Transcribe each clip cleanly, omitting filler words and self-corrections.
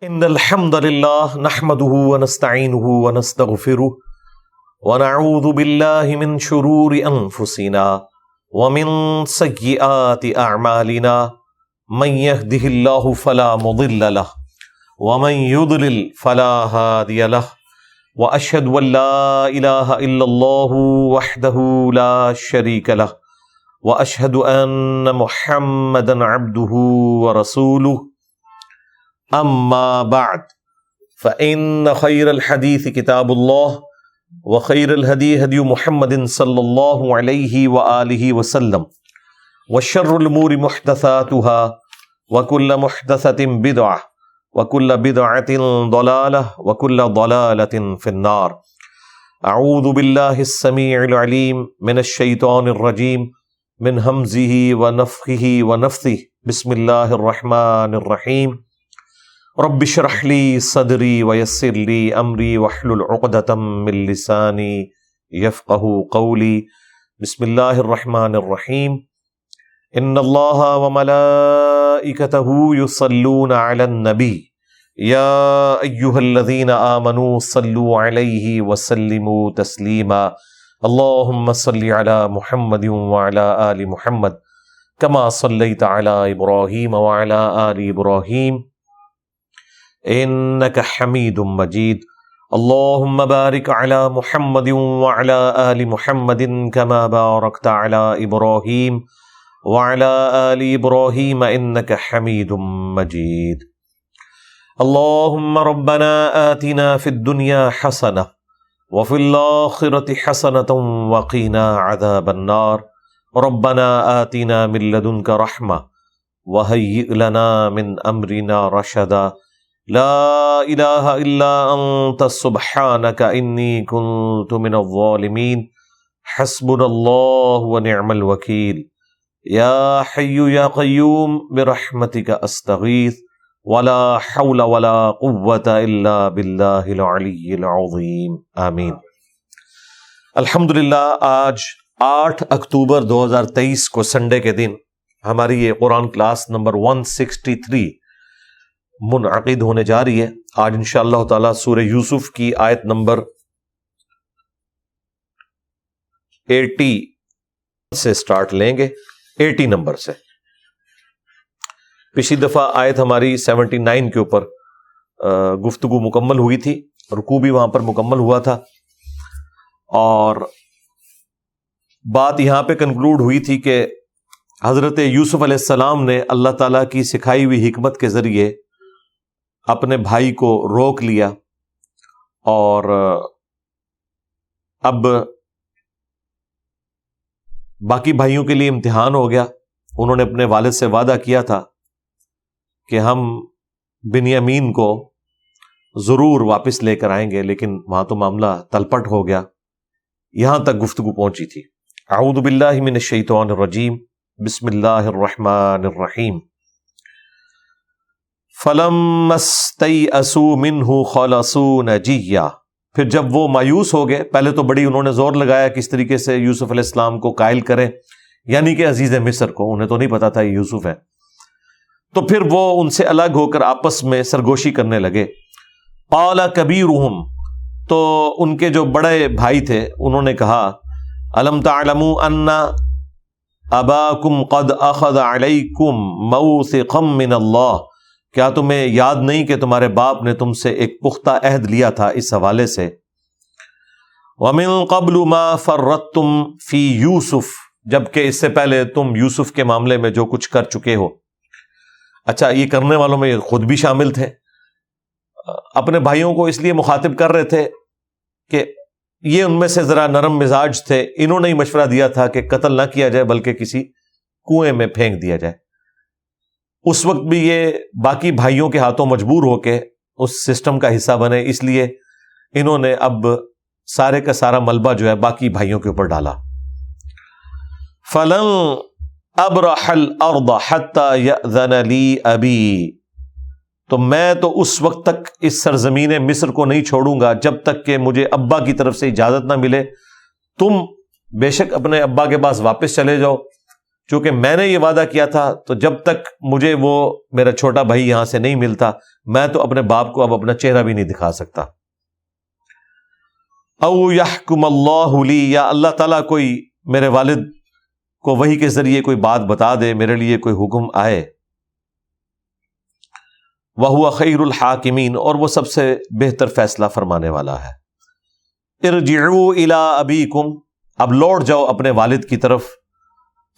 ان الحمد لله نحمده ونستعينه ونستغفره ونعوذ بالله من شرور انفسنا ومن سيئات اعمالنا من يهده الله فلا مضل له ومن يضلل فلا هادي له واشهد ان لا اله الا الله وحده لا شريك له واشهد ان محمدا عبده ورسوله اما بعد فان خير الحديث كتاب الله وخير الهدي هدي محمد صلى الله عليه واله وسلم وشر الامور محدثاتها وكل محدثة بدعة وكل بدعة ضلالة وكل ضلالة في النار. اعوذ بالله السميع العليم من الشيطان الرجيم من همزه ونفخه ونفثه. بسم الله الرحمن الرحيم. رب اشرح لي صدري ويسر لي امري واحلل عقدة من لساني يفقهوا قولي. بسم الله الرحمن الرحيم. ان الله وملائكته يصلون على النبي يا ايها الذين آمنوا صلوا عليه وسلموا تسليما. اللهم صل على محمد وعلى آل محمد كما صليت على ابراهيم وعلى آل ابراهيم انك حميد مجيد. اللهم بارك على محمد وعلى آل محمد كما باركت على ابراهيم وعلى آل ابراهيم انك حميد مجيد. اللهم ربنا آتنا في الدنيا حسنة وفي الآخرة حسنة وقنا عذاب النار. ربنا آتنا من لدنك رحمة وهيئ لنا من أمرنا رشدا. لا إله إلا أنت سبحانك إني كنت من الظالمين. حسبنا الله ونعم الوكيل. يا حي يا قيوم برحمتك أستغيث ولا حول ولا قوة إلا بالله العلي العظيم. آمین. الحمدللہ آج 8 اکتوبر 2023 کو سنڈے کے دن ہماری یہ قرآن کلاس نمبر 163 منعقد ہونے جا رہی ہے. آج انشاءاللہ تعالی سورہ یوسف کی آیت نمبر 80 سے سٹارٹ لیں گے. 80 نمبر سے. پچھلی دفعہ آیت ہماری 79 کے اوپر گفتگو مکمل ہوئی تھی. رکوع بھی وہاں پر مکمل ہوا تھا اور بات یہاں پہ کنکلوڈ ہوئی تھی کہ حضرت یوسف علیہ السلام نے اللہ تعالیٰ کی سکھائی ہوئی حکمت کے ذریعے اپنے بھائی کو روک لیا اور اب باقی بھائیوں کے لیے امتحان ہو گیا. انہوں نے اپنے والد سے وعدہ کیا تھا کہ ہم بنیامین کو ضرور واپس لے کر آئیں گے، لیکن وہاں تو معاملہ تلپٹ ہو گیا. یہاں تک گفتگو پہنچی تھی. اعوذ باللہ من الشیطان الرجیم. بسم اللہ الرحمن الرحیم. فَلَمَّا اسْتَيْأَسُوا مِنْهُ خَلَصُوا نَجِيًّا. پھر جب وہ مایوس ہو گئے، پہلے تو بڑی انہوں نے زور لگایا کس طریقے سے یوسف علیہ السلام کو قائل کریں، یعنی کہ عزیز مصر کو. انہیں تو نہیں پتا تھا یہ یوسف ہے. تو پھر وہ ان سے الگ ہو کر آپس میں سرگوشی کرنے لگے. قال کبیرہم. تو ان کے جو بڑے بھائی تھے انہوں نے کہا الم تعلموا ان اباکم قد اخذ علیکم موثقا من اللہ. کیا تمہیں یاد نہیں کہ تمہارے باپ نے تم سے ایک پختہ عہد لیا تھا اس حوالے سے. ومن قبل ما فرطتم فی یوسف. جبکہ اس سے پہلے تم یوسف کے معاملے میں جو کچھ کر چکے ہو. اچھا، یہ کرنے والوں میں خود بھی شامل تھے. اپنے بھائیوں کو اس لیے مخاطب کر رہے تھے کہ یہ ان میں سے ذرا نرم مزاج تھے. انہوں نے ہی مشورہ دیا تھا کہ قتل نہ کیا جائے بلکہ کسی کنویں میں پھینک دیا جائے. اس وقت بھی یہ باقی بھائیوں کے ہاتھوں مجبور ہو کے اس سسٹم کا حصہ بنے، اس لیے انہوں نے اب سارے کا سارا ملبہ جو ہے باقی بھائیوں کے اوپر ڈالا. فَلَنْ أَبْرَحَ الْأَرْضَ حَتَّى يَأْذَنَ لِي أَبِي. تو میں تو اس وقت تک اس سرزمین مصر کو نہیں چھوڑوں گا جب تک کہ مجھے ابا کی طرف سے اجازت نہ ملے. تم بے شک اپنے ابا کے پاس واپس چلے جاؤ چونکہ میں نے یہ وعدہ کیا تھا تو جب تک مجھے وہ میرا چھوٹا بھائی یہاں سے نہیں ملتا میں تو اپنے باپ کو اب اپنا چہرہ بھی نہیں دکھا سکتا. او یحکم اللہ لی، یا اللہ تعالیٰ کوئی میرے والد کو وحی کے ذریعے کوئی بات بتا دے، میرے لیے کوئی حکم آئے. وَهُوَ خَيْرُ الْحَاكِمِينَ، اور وہ سب سے بہتر فیصلہ فرمانے والا ہے. ارجعوا إِلَىٰ أَبِيكُمْ، اب لوٹ جاؤ اپنے والد کی طرف.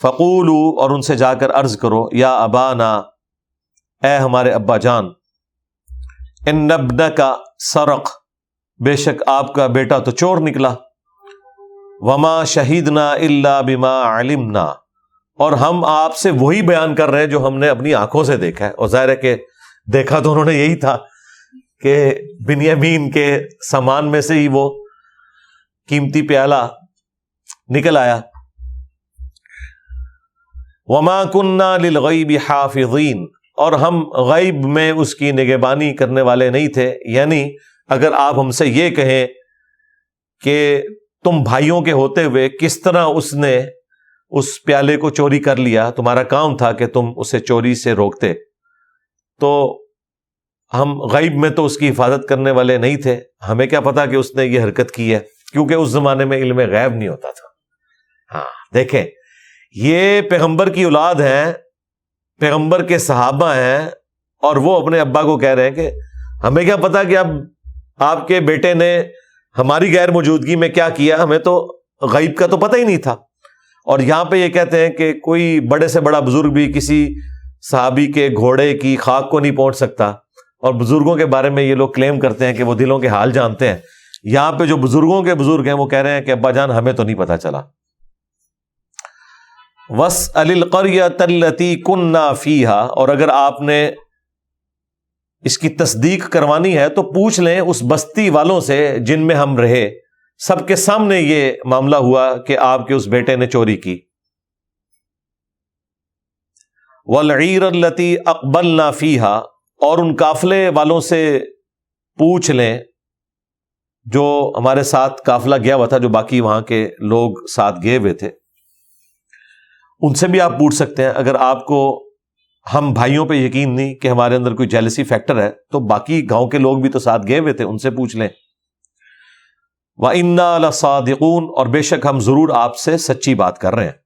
فَقُولُوا، اور ان سے جا کر عرض کرو، یا ابانا، اے ہمارے ابا جان، ان ابنک سرق، بے شک آپ کا بیٹا تو چور نکلا. وما شہیدنا الا بما علمنا، اور ہم آپ سے وہی بیان کر رہے ہیں جو ہم نے اپنی آنکھوں سے دیکھا ہے. اور ظاہر ہے کہ دیکھا تو انہوں نے یہی تھا کہ بنیامین کے سامان میں سے ہی وہ قیمتی پیالہ نکل آیا. وما كنا للغیب حافظین، اور ہم غیب میں اس کی نگہبانی کرنے والے نہیں تھے. یعنی اگر آپ ہم سے یہ کہیں کہ تم بھائیوں کے ہوتے ہوئے کس طرح اس نے اس پیالے کو چوری کر لیا، تمہارا کام تھا کہ تم اسے چوری سے روکتے، تو ہم غیب میں تو اس کی حفاظت کرنے والے نہیں تھے. ہمیں کیا پتا کہ اس نے یہ حرکت کی ہے، کیونکہ اس زمانے میں علم غیب نہیں ہوتا تھا. ہاں دیکھیں، یہ پیغمبر کی اولاد ہیں، پیغمبر کے صحابہ ہیں، اور وہ اپنے ابا کو کہہ رہے ہیں کہ ہمیں کیا پتا کہ اب آپ کے بیٹے نے ہماری غیر موجودگی میں کیا کیا، ہمیں تو غیب کا تو پتہ ہی نہیں تھا. اور یہاں پہ یہ کہتے ہیں کہ کوئی بڑے سے بڑا بزرگ بھی کسی صحابی کے گھوڑے کی خاک کو نہیں پہنچ سکتا. اور بزرگوں کے بارے میں یہ لوگ کلیم کرتے ہیں کہ وہ دلوں کے حال جانتے ہیں. یہاں پہ جو بزرگوں کے بزرگ ہیں وہ کہہ رہے ہیں کہ ابا جان ہمیں تو نہیں پتا چلا. وَاسْأَلِ الْقَرْيَةَ الَّتِي كُنَّا فِيهَا، اور اگر آپ نے اس کی تصدیق کروانی ہے تو پوچھ لیں اس بستی والوں سے جن میں ہم رہے. سب کے سامنے یہ معاملہ ہوا کہ آپ کے اس بیٹے نے چوری کی. وَالْعِيرَ الَّتِي أَقْبَلْنَا فِيهَا، اور ان قافلے والوں سے پوچھ لیں جو ہمارے ساتھ قافلہ گیا ہوا تھا، جو باقی وہاں کے لوگ ساتھ گئے ہوئے تھے، ان سے بھی آپ پوچھ سکتے ہیں. اگر آپ کو ہم بھائیوں پہ یقین نہیں کہ ہمارے اندر کوئی جیلسی فیکٹر ہے تو باقی گاؤں کے لوگ بھی تو ساتھ گئے ہوئے تھے، ان سے پوچھ لیں. وَإِنَّا لَصَادِقُونَ، اور بے شک ہم ضرور آپ سے سچی بات کر رہے ہیں.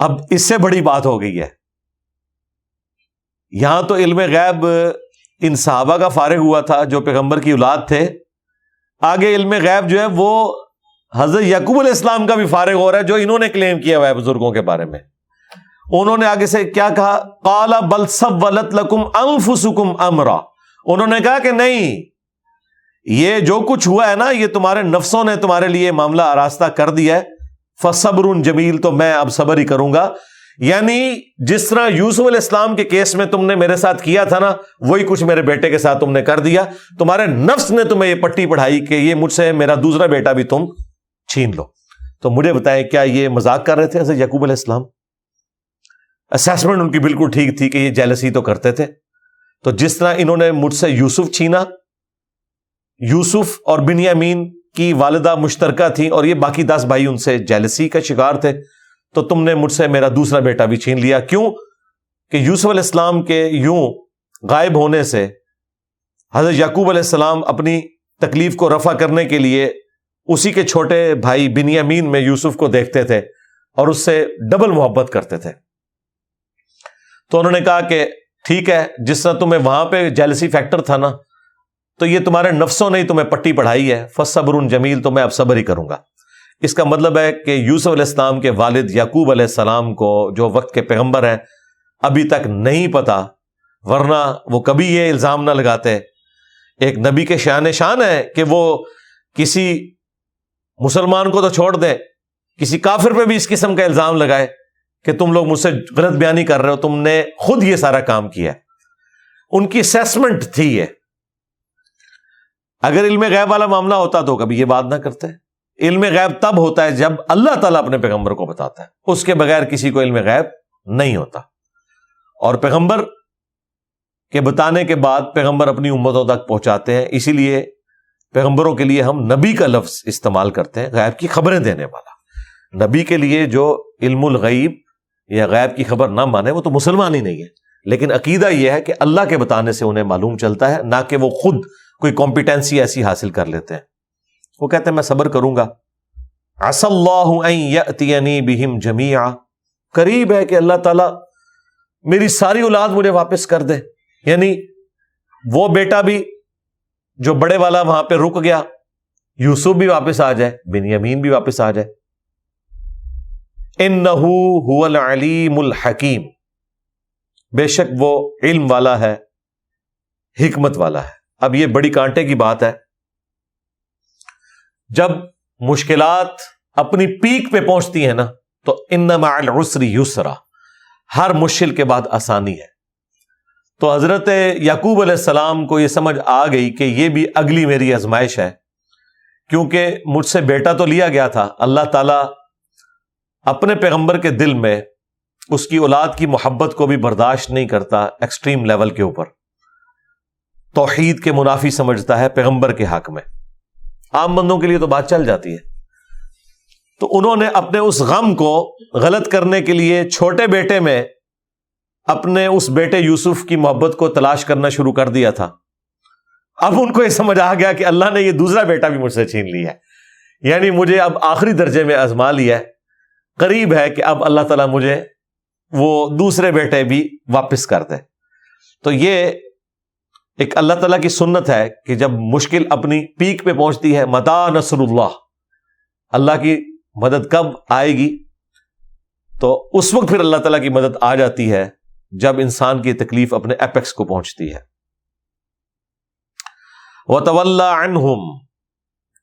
اب اس سے بڑی بات ہو گئی ہے، یہاں تو علم غیب ان صحابہ کا فارغ ہوا تھا جو پیغمبر کی اولاد تھے. آگے علم غیب جو ہے وہ حضرت یعقوب علیہ السلام کا بھی فارغ ہو رہا ہے جو انہوں نے کلیم کیا ہوا ہے بزرگوں کے بارے میں. انہوں نے آگے سے کیا کہا؟ قال بل سولت لکم انفسکم امرا، انہوں نے کہا کہ نہیں، یہ جو کچھ ہوا ہے نا یہ تمہارے نفسوں نے تمہارے لیے معاملہ آراستہ کر دیا ہے. فصبر جمیل، تو میں اب صبر ہی کروں گا. یعنی جس طرح یوسف علیہ السلام کے کیس میں تم نے میرے ساتھ کیا تھا نا، وہی کچھ میرے بیٹے کے ساتھ تم نے کر دیا. تمہارے نفس نے تمہیں یہ پٹی پڑھائی کہ یہ مجھ سے میرا دوسرا بیٹا بھی تم چھین لو. تو مجھے بتائیں کیا یہ مذاق کر رہے تھے حضرت یعقوب علیہ السلام؟ اسیسمنٹ ان کی بالکل ٹھیک تھی کہ یہ جیلسی تو کرتے تھے. تو جس طرح انہوں نے مجھ سے یوسف چھینا، یوسف اور بنیامین کی والدہ مشترکہ تھی اور یہ باقی 10 بھائی ان سے جیلسی کا شکار تھے، تو تم نے مجھ سے میرا دوسرا بیٹا بھی چھین لیا. کیوں کہ یوسف علیہ السلام کے یوں غائب ہونے سے حضرت یعقوب علیہ السلام اپنی تکلیف کو رفع کرنے کے لیے اسی کے چھوٹے بھائی بنیامین میں یوسف کو دیکھتے تھے اور اس سے ڈبل محبت کرتے تھے. تو انہوں نے کہا کہ ٹھیک ہے، جس طرح تمہیں وہاں پہ جیلسی فیکٹر تھا نا، تو یہ تمہارے نفسوں نے تمہیں پٹی پڑھائی ہے. فصبر جمیل، تو میں اب صبر ہی کروں گا. اس کا مطلب ہے کہ یوسف علیہ السلام کے والد یعقوب علیہ السلام کو جو وقت کے پیغمبر ہیں ابھی تک نہیں پتا، ورنہ وہ کبھی یہ الزام نہ لگاتے. ایک نبی کے شان ہے کہ وہ کسی مسلمان کو تو چھوڑ دے، کسی کافر پہ بھی اس قسم کا الزام لگائے کہ تم لوگ مجھ سے غلط بیانی کر رہے ہو، تم نے خود یہ سارا کام کیا. ان کی اسیسمنٹ تھی یہ. اگر علم غیب والا معاملہ ہوتا تو کبھی یہ بات نہ کرتے. علم غیب تب ہوتا ہے جب اللہ تعالیٰ اپنے پیغمبر کو بتاتا ہے، اس کے بغیر کسی کو علم غیب نہیں ہوتا. اور پیغمبر کے بتانے کے بعد پیغمبر اپنی امتوں تک پہنچاتے ہیں. اسی لیے پیغمبروں کے لیے ہم نبی کا لفظ استعمال کرتے ہیں، غیب کی خبریں دینے والا. نبی کے لیے جو علم الغیب یا غیب کی خبر نہ مانے وہ تو مسلمان ہی نہیں ہے، لیکن عقیدہ یہ ہے کہ اللہ کے بتانے سے انہیں معلوم چلتا ہے، نہ کہ وہ خود کوئی کمپیٹنسی ایسی حاصل کر لیتے ہیں۔ وہ کہتے ہیں میں صبر کروں گا، عسى اللہ ان یأتینی بہم جمیعا، قریب ہے کہ اللہ تعالیٰ میری ساری اولاد مجھے واپس کر دے، یعنی وہ بیٹا بھی جو بڑے والا وہاں پہ رک گیا، یوسف بھی واپس آ جائے، بنیامین بھی واپس آ جائے۔ انہ هو العلیم الحکیم، بے شک وہ علم والا ہے، حکمت والا ہے۔ اب یہ بڑی کانٹے کی بات ہے، جب مشکلات اپنی پیک پہ پہنچتی ہیں نا تو ان مع العسر یسرا، ہر مشکل کے بعد آسانی ہے۔ تو حضرت یعقوب علیہ السلام کو یہ سمجھ آ گئی کہ یہ بھی اگلی میری آزمائش ہے، کیونکہ مجھ سے بیٹا تو لیا گیا تھا، اللہ تعالیٰ اپنے پیغمبر کے دل میں اس کی اولاد کی محبت کو بھی برداشت نہیں کرتا، ایکسٹریم لیول کے اوپر توحید کے منافی سمجھتا ہے پیغمبر کے حق میں۔ عام بندوں کے لیے تو بات چل جاتی ہے۔ تو انہوں نے اپنے اس غم کو غلط کرنے کے لیے چھوٹے بیٹے میں اپنے اس بیٹے یوسف کی محبت کو تلاش کرنا شروع کر دیا تھا۔ اب ان کو یہ سمجھ آ گیا کہ اللہ نے یہ دوسرا بیٹا بھی مجھ سے چھین لیا ہے، یعنی مجھے اب آخری درجے میں آزما لیا ہے، قریب ہے کہ اب اللہ تعالیٰ مجھے وہ دوسرے بیٹے بھی واپس کر دے۔ تو یہ ایک اللہ تعالیٰ کی سنت ہے کہ جب مشکل اپنی پیک پہ پہنچتی ہے، متی نصر اللہ، اللہ کی مدد کب آئے گی، تو اس وقت پھر اللہ تعالیٰ کی مدد آ جاتی ہے جب انسان کی تکلیف اپنے ایپیکس کو پہنچتی ہے۔ وَتَوَلَّى عَنْهُمْ،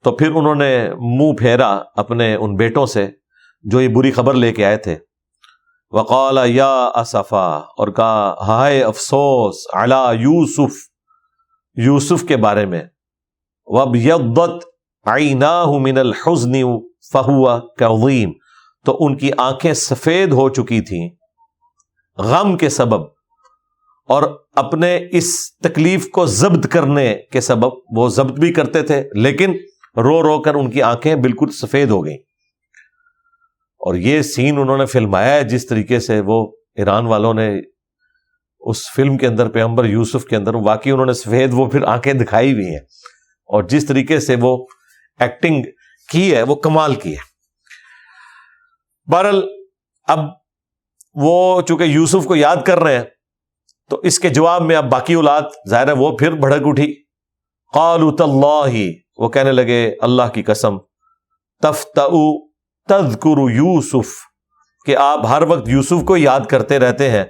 تو پھر انہوں نے منہ پھیرا اپنے ان بیٹوں سے جو یہ بری خبر لے کے آئے تھے۔ وَقَالَ يَا أَسَفَا، اور کہا ہائے افسوس، عَلَى یوسف، یوسف کے بارے میں، وَابْيَضَّتْ عَيْنَاهُ مِنَ الْحُزْنِ فَهُوَ كَظِيمٌ، تو ان کی آنکھیں سفید ہو چکی تھیں غم کے سبب، اور اپنے اس تکلیف کو ضبط کرنے کے سبب وہ ضبط بھی کرتے تھے، لیکن رو رو کر ان کی آنکھیں بالکل سفید ہو گئیں۔ اور یہ سین انہوں نے فلمایا ہے جس طریقے سے، وہ ایران والوں نے اس فلم کے اندر پیغمبر یوسف کے اندر واقعی انہوں نے سفید وہ پھر آنکھیں دکھائی ہوئی ہیں، اور جس طریقے سے وہ ایکٹنگ کی ہے وہ کمال کی ہے۔ بہرحال اب وہ چونکہ یوسف کو یاد کر رہے ہیں تو اس کے جواب میں اب باقی اولاد ظاہر ہے وہ پھر بھڑک اٹھی۔ قالوا تاللہ، وہ کہنے لگے اللہ کی قسم، تفتأ تذکر یوسف، کہ آپ ہر وقت یوسف کو یاد کرتے رہتے ہیں،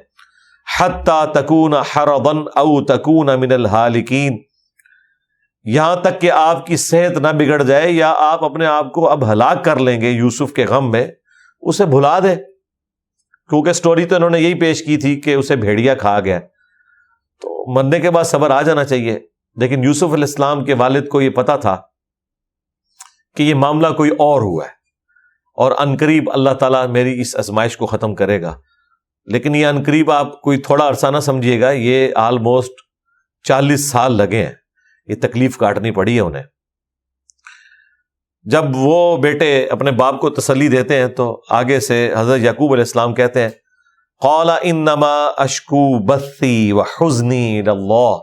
حتی تکون حرضا او تکون من الہالکین، یہاں تک کہ آپ کی صحت نہ بگڑ جائے یا آپ اپنے آپ کو اب ہلاک کر لیں گے یوسف کے غم میں، اسے بھلا دے، کیونکہ سٹوری تو انہوں نے یہی پیش کی تھی کہ اسے بھیڑیا کھا گیا، تو مرنے کے بعد صبر آ جانا چاہیے۔ لیکن یوسف علیہ السلام کے والد کو یہ پتا تھا کہ یہ معاملہ کوئی اور ہوا ہے، اور عنقریب اللہ تعالیٰ میری اس آزمائش کو ختم کرے گا۔ لیکن یہ عنقریب آپ کوئی تھوڑا عرصہ نہ سمجھیے گا، یہ آلموسٹ 40 سال لگے ہیں، یہ تکلیف کاٹنی پڑی ہے انہیں۔ جب وہ بیٹے اپنے باپ کو تسلی دیتے ہیں تو آگے سے حضرت یعقوب علیہ السلام کہتے ہیں، قال انما اشکو بثی وحزنی الی اللہ،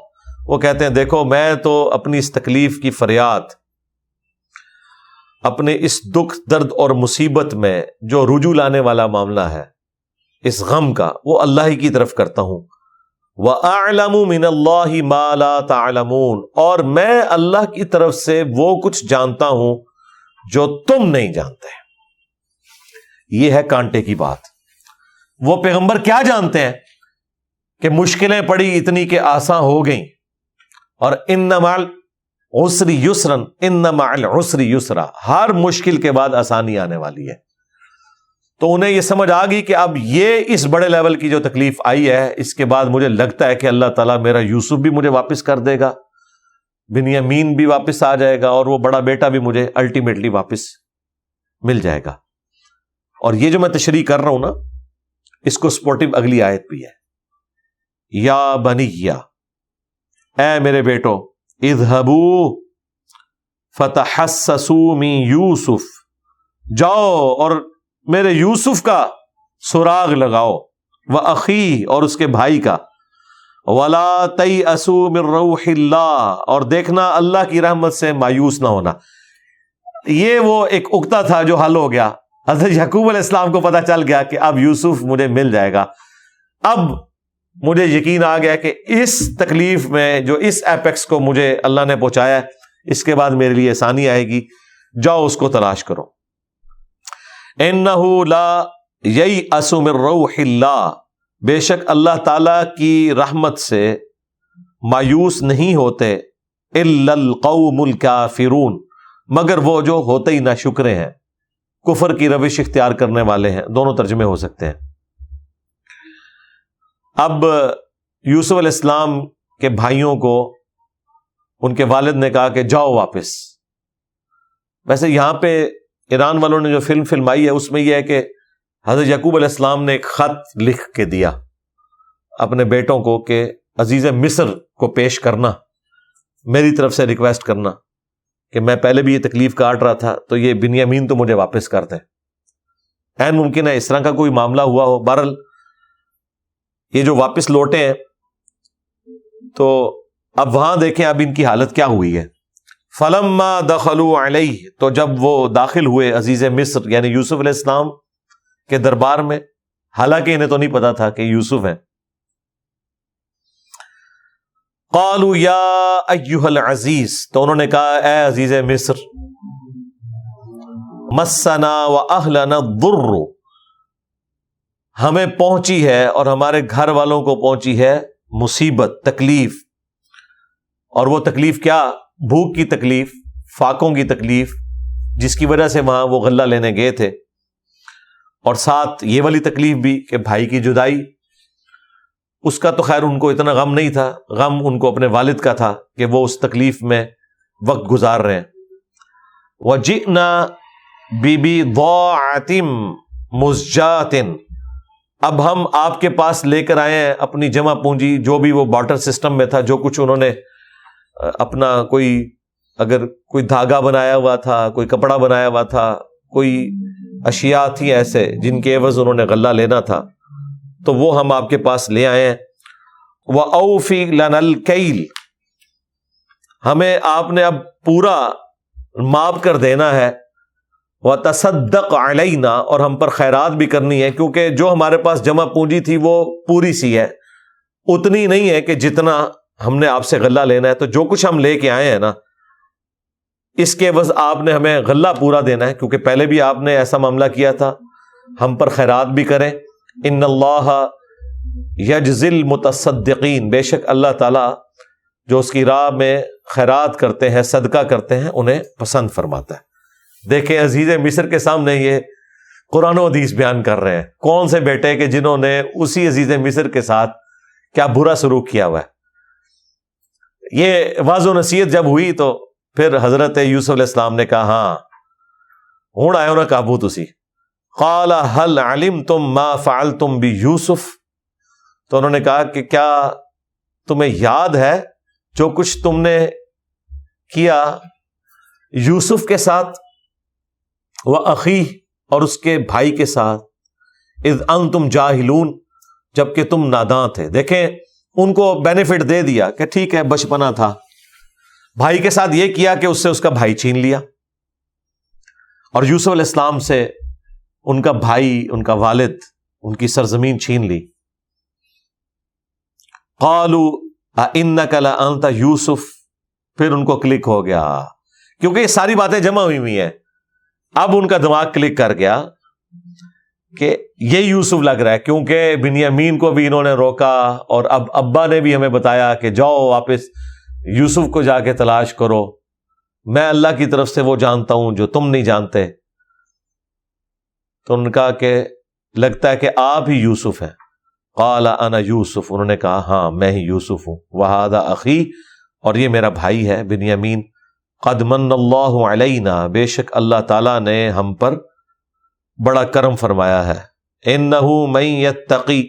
وہ کہتے ہیں دیکھو میں تو اپنی اس تکلیف کی فریاد، اپنے اس دکھ درد اور مصیبت میں جو رجوع لانے والا معاملہ ہے اس غم کا، وہ اللہ ہی کی طرف کرتا ہوں۔ وَأَعْلَمُ مِنَ اللَّهِ مَا لَا تَعْلَمُونَ، اور میں اللہ کی طرف سے وہ کچھ جانتا ہوں جو تم نہیں جانتے۔ یہ ہے کانٹے کی بات۔ وہ پیغمبر کیا جانتے ہیں کہ مشکلیں پڑی اتنی کہ آسان ہو گئیں، اور ان مع العسر یسرا، ان مع العسر یسرا، ہر مشکل کے بعد آسانی آنے والی ہے۔ تو انہیں یہ سمجھ آ گئی کہ اب یہ اس بڑے لیول کی جو تکلیف آئی ہے، اس کے بعد مجھے لگتا ہے کہ اللہ تعالیٰ میرا یوسف بھی مجھے واپس کر دے گا، بنیامین بھی واپس آ جائے گا، اور وہ بڑا بیٹا بھی مجھے الٹیمیٹلی واپس مل جائے گا۔ اور یہ جو میں تشریح کر رہا ہوں نا، اس کو سپورٹیو اگلی آیت بھی ہے، یا بنیا، اے میرے بیٹو، اذهبوا فتحسسوا من یوسف، جاؤ اور میرے یوسف کا سراغ لگاؤ، وَأَخِيهِ اور اس کے بھائی کا، وَلَا تَيْأَسُوا مِن رَوْحِ اللَّهِ اور دیکھنا اللہ کی رحمت سے مایوس نہ ہونا۔ یہ وہ ایک اکتا تھا جو حل ہو گیا۔ حضرت یعقوب علیہ السلام کو پتہ چل گیا کہ اب یوسف مجھے مل جائے گا، اب مجھے یقین آ گیا کہ اس تکلیف میں جو اس ایپیکس کو مجھے اللہ نے پہنچایا ہے، اس کے بعد میرے لیے آسانی آئے گی، جاؤ اس کو تلاش کرو۔ اِنَّهُ لَا يَيْأَسُ مِن رَوْحِ اللَّهِ بے شک اللہ تعالی کی رحمت سے مایوس نہیں ہوتے إِلَّا الْقَوْمُ الْكَافِرُونَ مگر وہ جو ہوتے ہی نہ شکرے ہیں، کفر کی روش اختیار کرنے والے ہیں۔ دونوں ترجمے ہو سکتے ہیں۔ اب یوسف علیہ السلام کے بھائیوں کو ان کے والد نے کہا کہ جاؤ واپس۔ ویسے یہاں پہ ایران والوں نے جو فلم فلمائی ہے اس میں یہ ہے کہ حضرت یعقوب علیہ السلام نے ایک خط لکھ کے دیا اپنے بیٹوں کو کہ عزیز مصر کو پیش کرنا، میری طرف سے ریکویسٹ کرنا کہ میں پہلے بھی یہ تکلیف کاٹ رہا تھا تو یہ بنیامین تو مجھے واپس کر دیں۔ عین ممکن ہے اس طرح کا کوئی معاملہ ہوا ہو۔ بہرحال یہ جو واپس لوٹے ہیں تو اب وہاں دیکھیں اب ان کی حالت کیا ہوئی ہے۔ فَلَمَّا دَخَلُوا عَلَيْهِ تو جب وہ داخل ہوئے عزیز مصر یعنی یوسف علیہ السلام کے دربار میں، حالانکہ انہیں تو نہیں پتا تھا کہ یوسف ہیں، قالوا یا ایھا العزیز تو انہوں نے کہا اے عزیز مصر، مسنا واہلنا الضر ہمیں پہنچی ہے اور ہمارے گھر والوں کو پہنچی ہے مصیبت، تکلیف، اور وہ تکلیف کیا؟ بھوک کی تکلیف، فاقوں کی تکلیف، جس کی وجہ سے وہاں وہ غلہ لینے گئے تھے، اور ساتھ یہ والی تکلیف بھی کہ بھائی کی جدائی۔ اس کا تو خیر ان کو اتنا غم نہیں تھا، غم ان کو اپنے والد کا تھا کہ وہ اس تکلیف میں وقت گزار رہے ہیں۔ وَجِئْنَا بِبِضَاعَةٍ مُزْجَاةٍ اب ہم آپ کے پاس لے کر آئے ہیں اپنی جمع پونجی، جو بھی وہ بارٹر سسٹم میں تھا، جو کچھ انہوں نے اپنا کوئی اگر کوئی دھاگا بنایا ہوا تھا، کوئی کپڑا بنایا ہوا تھا، کوئی اشیاء تھی ایسے جن کے عوض انہوں نے غلہ لینا تھا، تو وہ ہم آپ کے پاس لے آئے ہیں۔ وَأَوْفِ لَنَا الْكَيْلَ ہمیں آپ نے اب پورا ماپ کر دینا ہے۔ وَتَصَدَّقْ عَلَيْنَا اور ہم پر خیرات بھی کرنی ہے، کیونکہ جو ہمارے پاس جمع پونجی تھی وہ پوری سی ہے، اتنی نہیں ہے کہ جتنا ہم نے آپ سے غلہ لینا ہے، تو جو کچھ ہم لے کے آئے ہیں نا اس کے عوض آپ نے ہمیں غلہ پورا دینا ہے، کیونکہ پہلے بھی آپ نے ایسا معاملہ کیا تھا، ہم پر خیرات بھی کریں۔ ان اللہ یجزی المتصدقین بے شک اللہ تعالیٰ جو اس کی راہ میں خیرات کرتے ہیں، صدقہ کرتے ہیں، انہیں پسند فرماتا ہے۔ دیکھیں عزیز مصر کے سامنے یہ قرآن و حدیث بیان کر رہے ہیں، کون سے بیٹے کہ جنہوں نے اسی عزیز مصر کے ساتھ کیا برا سلوک کیا ہوا ہے۔ یہ واضح و نصیحت جب ہوئی تو پھر حضرت یوسف علیہ السلام نے کہا ہاں ہوں آئے نا قابو تسی۔ قال هل علمتم ما فعلتم بيوسف تو انہوں نے کہا کہ کیا تمہیں یاد ہے جو کچھ تم نے کیا یوسف کے ساتھ، وَأَخِيهِ اور اس کے بھائی کے ساتھ، اذ انتم جاہلون جبکہ تم ناداں تھے۔ دیکھیں ان کو بینیفٹ دے دیا کہ ٹھیک ہے بچپنا تھا، بھائی کے ساتھ یہ کیا کہ اس سے اس کا بھائی چھین لیا، اور یوسف علیہ السلام سے ان کا بھائی، ان کا والد، ان کی سرزمین چھین لی۔ قالوا اِنَّكَ لَأَنْتَ یوسف پھر ان کو کلک ہو گیا، کیونکہ یہ ساری باتیں جمع ہوئی ہیں، اب ان کا دماغ کلک کر گیا کہ یہ یوسف لگ رہا ہے، کیونکہ بنیامین کو بھی انہوں نے روکا، اور اب ابا نے بھی ہمیں بتایا کہ جاؤ واپس یوسف کو جا کے تلاش کرو، میں اللہ کی طرف سے وہ جانتا ہوں جو تم نہیں جانتے۔ تو ان کا کہ لگتا ہے کہ آپ ہی یوسف ہیں۔ قال انا یوسف انہوں نے کہا ہاں میں ہی یوسف ہوں، وہذا اخی اور یہ میرا بھائی ہے بنیامین۔ قد من اللہ علینا بے شک اللہ تعالیٰ نے ہم پر بڑا کرم فرمایا ہے۔ انہ من یتقی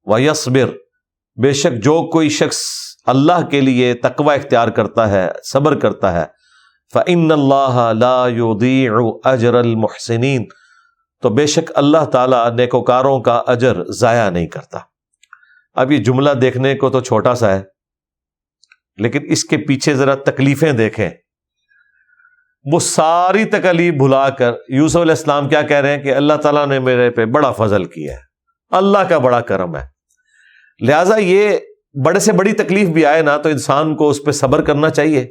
ویصبر بے شک جو کوئی شخص اللہ کے لیے تقوی اختیار کرتا ہے، صبر کرتا ہے، فإن اللہ لا یضیع اجر المحسنین تو بے شک اللہ تعالیٰ نیکوکاروں کا اجر ضائع نہیں کرتا۔ اب یہ جملہ دیکھنے کو تو چھوٹا سا ہے، لیکن اس کے پیچھے ذرا تکلیفیں دیکھیں۔ وہ ساری تکلیف بھلا کر یوسف علیہ السلام کیا کہہ رہے ہیں کہ اللہ تعالیٰ نے میرے پہ بڑا فضل کیا ہے، اللہ کا بڑا کرم ہے۔ لہٰذا یہ بڑے سے بڑی تکلیف بھی آئے نا تو انسان کو اس پہ صبر کرنا چاہیے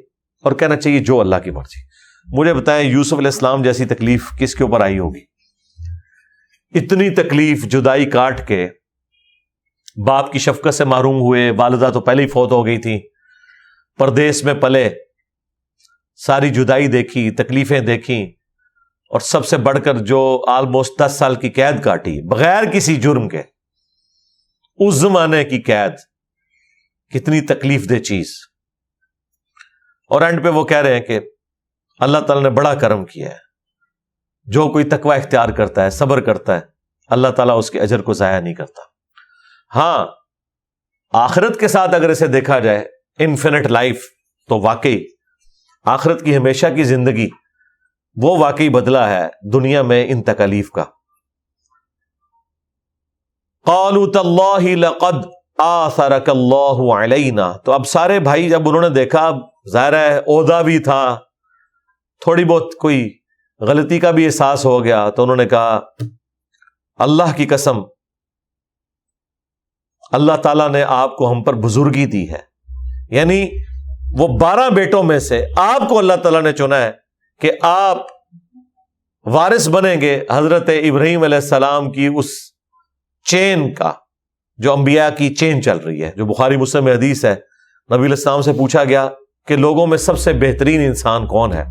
اور کہنا چاہیے جو اللہ کی مرضی۔ مجھے بتائیں یوسف علیہ السلام جیسی تکلیف کس کے اوپر آئی ہوگی؟ اتنی تکلیف، جدائی کاٹ کے باپ کی شفقت سے محروم ہوئے، والدہ تو پہلے ہی فوت ہو گئی تھی، پردیس میں پلے، ساری جدائی دیکھی، تکلیفیں دیکھیں، اور سب سے بڑھ کر جو آلموسٹ 10 سال کی قید کاٹی بغیر کسی جرم کے، اس زمانے کی قید، کتنی تکلیف دہ چیز۔ اور اینڈ پہ وہ کہہ رہے ہیں کہ اللہ تعالیٰ نے بڑا کرم کیا ہے، جو کوئی تقوی اختیار کرتا ہے، صبر کرتا ہے، اللہ تعالیٰ اس کے اجر کو ضائع نہیں کرتا۔ ہاں، آخرت کے ساتھ اگر اسے دیکھا جائے، انفینٹ لائف، تو واقعی آخرت کی ہمیشہ کی زندگی وہ واقعی بدلہ ہے دنیا میں ان تکالیف کا۔ قالوا تاللہ لقد آثرک اللہ علینا، تو اب سارے بھائی جب انہوں نے دیکھا، ظاہر ہے عہدہ بھی تھا، تھوڑی بہت کوئی غلطی کا بھی احساس ہو گیا، تو انہوں نے کہا اللہ کی قسم، اللہ تعالیٰ نے آپ کو ہم پر بزرگی دی ہے، یعنی وہ 12 بیٹوں میں سے آپ کو اللہ تعالیٰ نے چنا ہے کہ آپ وارث بنیں گے حضرت ابراہیم علیہ السلام کی اس چین کا، جو انبیاء کی چین چل رہی ہے، جو بخاری مسلم میں حدیث ہے۔ نبی علیہ السلام سے پوچھا گیا کہ لوگوں میں سب سے بہترین انسان کون ہے؟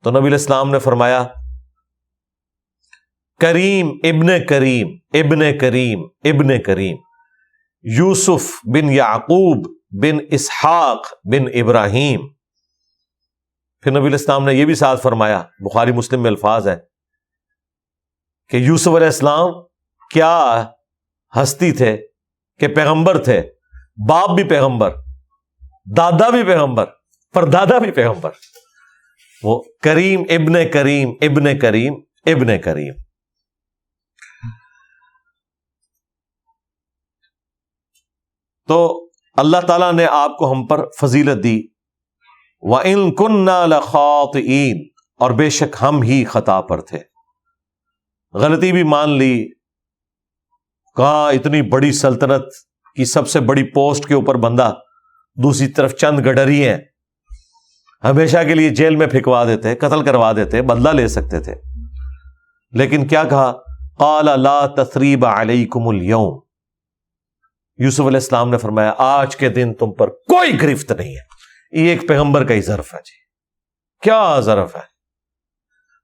تو نبی علیہ السلام نے فرمایا کریم ابن کریم ابن کریم ابن کریم، یوسف بن یعقوب بن اسحاق بن ابراہیم۔ پھر نبی علیہ السلام نے یہ بھی ساتھ فرمایا، بخاری مسلم میں الفاظ ہے کہ یوسف علیہ السلام کیا ہستی تھے کہ پیغمبر تھے، باپ بھی پیغمبر، دادا بھی پیغمبر، پردادا بھی پیغمبر۔ وہ کریم ابن کریم ابن کریم ابن کریم۔ تو اللہ تعالیٰ نے آپ کو ہم پر فضیلت دی۔ وَإِن كُنَّا لَخَاطِئِينَ، اور بے شک ہم ہی خطا پر تھے، غلطی بھی مان لی۔ کہاں اتنی بڑی سلطنت کی سب سے بڑی پوسٹ کے اوپر بندہ، دوسری طرف چند گڈری ہیں، ہمیشہ کے لیے جیل میں پھینکوا دیتے، قتل کروا دیتے، بدلہ لے سکتے تھے، لیکن کیا کہا؟ قَالَ لَا تَثْرِيبَ عَلَيْكُمُ الْيَوْمَ، یوسف علیہ السلام نے فرمایا آج کے دن تم پر کوئی گرفت نہیں ہے۔ یہ ایک پیغمبر کا ہی ظرف ہے جی، کیا ظرف ہے۔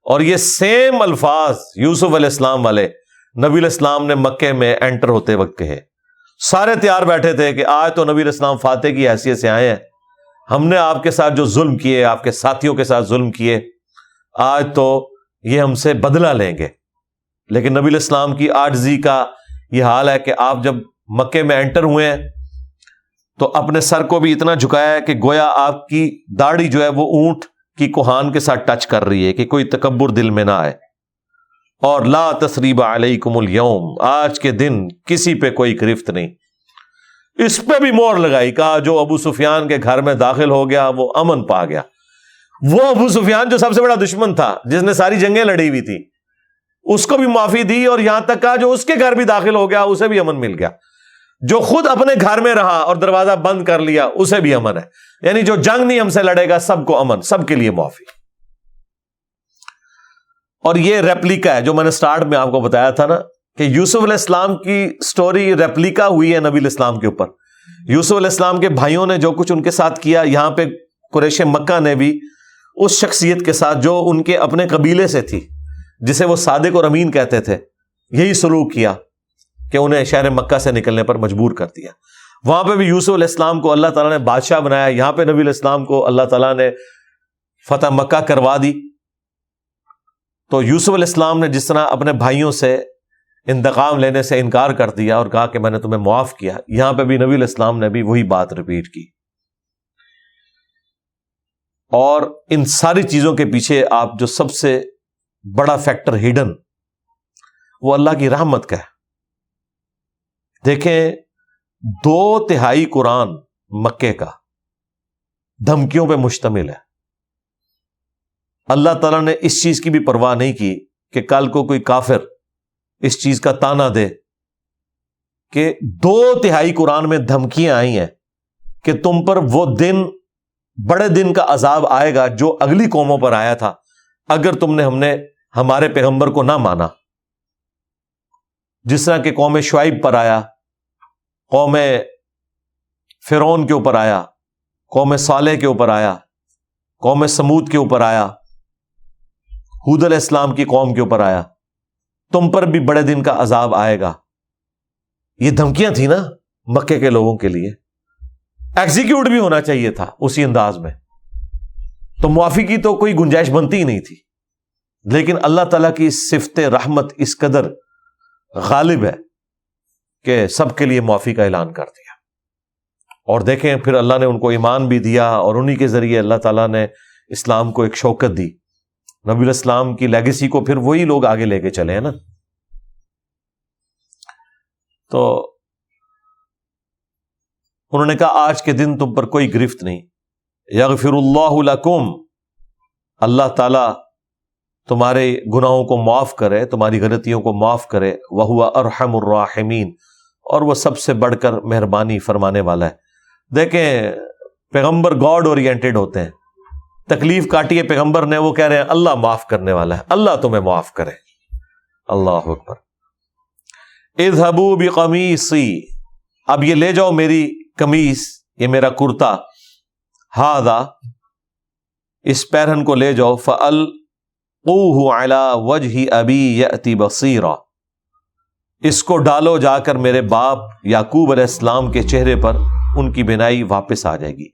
اور یہ سیم الفاظ یوسف علیہ السلام والے نبی علیہ السلام نے مکے میں انٹر ہوتے وقت کہے۔ سارے تیار بیٹھے تھے کہ آج تو نبی علیہ السلام فاتح کی حیثیت سے آئے ہیں، ہم نے آپ کے ساتھ جو ظلم کیے، آپ کے ساتھیوں کے ساتھ ظلم کیے، آج تو یہ ہم سے بدلہ لیں گے۔ لیکن نبی علیہ السلام کی عاجزی کا یہ حال ہے کہ آپ جب مکے میں انٹر ہوئے ہیں تو اپنے سر کو بھی اتنا جھکایا ہے کہ گویا آپ کی داڑھی جو ہے وہ اونٹ کی کوہان کے ساتھ ٹچ کر رہی ہے کہ کوئی تکبر دل میں نہ آئے۔ اور لا تثریب علیکم اليوم، آج کے دن کسی پہ کوئی گرفت نہیں۔ اس پہ بھی مور لگائی، کہا جو ابو سفیان کے گھر میں داخل ہو گیا وہ امن پا گیا۔ وہ ابو سفیان جو سب سے بڑا دشمن تھا، جس نے ساری جنگیں لڑی ہوئی تھی، اس کو بھی معافی دی، اور یہاں تک کہا جو اس کے گھر بھی داخل ہو گیا اسے بھی امن مل گیا۔ جو خود اپنے گھر میں رہا اور دروازہ بند کر لیا اسے بھی امن ہے، یعنی جو جنگ نہیں ہم سے لڑے گا سب کو امن، سب کے لیے معافی۔ اور یہ ریپلیکا ہے جو میں نے سٹارٹ میں آپ کو بتایا تھا نا کہ یوسف علیہ السلام کی سٹوری ریپلیکا ہوئی ہے نبی علیہ السلام کے اوپر۔ یوسف علیہ السلام کے بھائیوں نے جو کچھ ان کے ساتھ کیا، یہاں پہ قریش مکہ نے بھی اس شخصیت کے ساتھ جو ان کے اپنے قبیلے سے تھی، جسے وہ صادق اور امین کہتے تھے، یہی سلوک کیا کہ انہیں شہر مکہ سے نکلنے پر مجبور کر دیا۔ وہاں پہ بھی یوسف علیہ السلام کو اللہ تعالیٰ نے بادشاہ بنایا، یہاں پہ نبی علیہ السلام کو اللہ تعالیٰ نے فتح مکہ کروا دی۔ تو یوسف علیہ السلام نے جس طرح اپنے بھائیوں سے انتقام لینے سے انکار کر دیا اور کہا کہ میں نے تمہیں معاف کیا، یہاں پہ بھی نبی علیہ السلام نے بھی وہی بات ریپیٹ کی۔ اور ان ساری چیزوں کے پیچھے آپ جو سب سے بڑا فیکٹر ہڈن وہ اللہ کی رحمت کا ہے۔ دیکھیں 2/3 قرآن مکے کا دھمکیوں پہ مشتمل ہے۔ اللہ تعالیٰ نے اس چیز کی بھی پرواہ نہیں کی کہ کل کو کوئی کافر اس چیز کا تانا دے کہ 2/3 قرآن میں دھمکیاں آئی ہیں کہ تم پر وہ دن، بڑے دن کا عذاب آئے گا جو اگلی قوموں پر آیا تھا اگر تم نے ہمارے پیغمبر کو نہ مانا۔ جس طرح کہ قوم شعیب پر آیا، قوم فرعون کے اوپر آیا، قوم صالح کے اوپر آیا، قوم سمود کے اوپر آیا، ہود علیہ السلام کی قوم کے اوپر آیا، تم پر بھی بڑے دن کا عذاب آئے گا۔ یہ دھمکیاں تھیں نا مکے کے لوگوں کے لیے، ایگزیکیوٹ بھی ہونا چاہیے تھا اسی انداز میں، تو معافی کی تو کوئی گنجائش بنتی ہی نہیں تھی۔ لیکن اللہ تعالیٰ کی صفت رحمت اس قدر غالب ہے کہ سب کے لیے معافی کا اعلان کر دیا۔ اور دیکھیں پھر اللہ نے ان کو ایمان بھی دیا، اور انہی کے ذریعے اللہ تعالیٰ نے اسلام کو ایک شوکت دی۔ نبی علیہ السلام کی لیگیسی کو پھر وہی لوگ آگے لے کے چلے ہیں نا۔ تو انہوں نے کہا آج کے دن تم پر کوئی گرفت نہیں، یغفر اللہ لکم، اللہ تعالیٰ تمہارے گناہوں کو معاف کرے، تمہاری غلطیوں کو معاف کرے، وَهُوَ أَرْحَمُ الرَّاحِمِينَ، اور وہ سب سے بڑھ کر مہربانی فرمانے والا ہے۔ دیکھیں پیغمبر گاڈ اورینٹڈ ہوتے ہیں، تکلیف کاٹی ہے پیغمبر نے، وہ کہہ رہے ہیں اللہ معاف کرنے والا ہے، اللہ تمہیں معاف کرے۔ اللہ اکبر۔ اذهبوا بقمیصی، اب یہ لے جاؤ میری قمیص، یہ میرا کرتا، ھذا، اس پیرہن کو لے جاؤ، فَأَلْقُوهُ عَلَى وَجْهِ أَبِي يَأْتِ بَصِيرًا، اس کو ڈالو جا کر میرے باپ یعقوب علیہ السلام کے چہرے پر، ان کی بینائی واپس آ جائے گی۔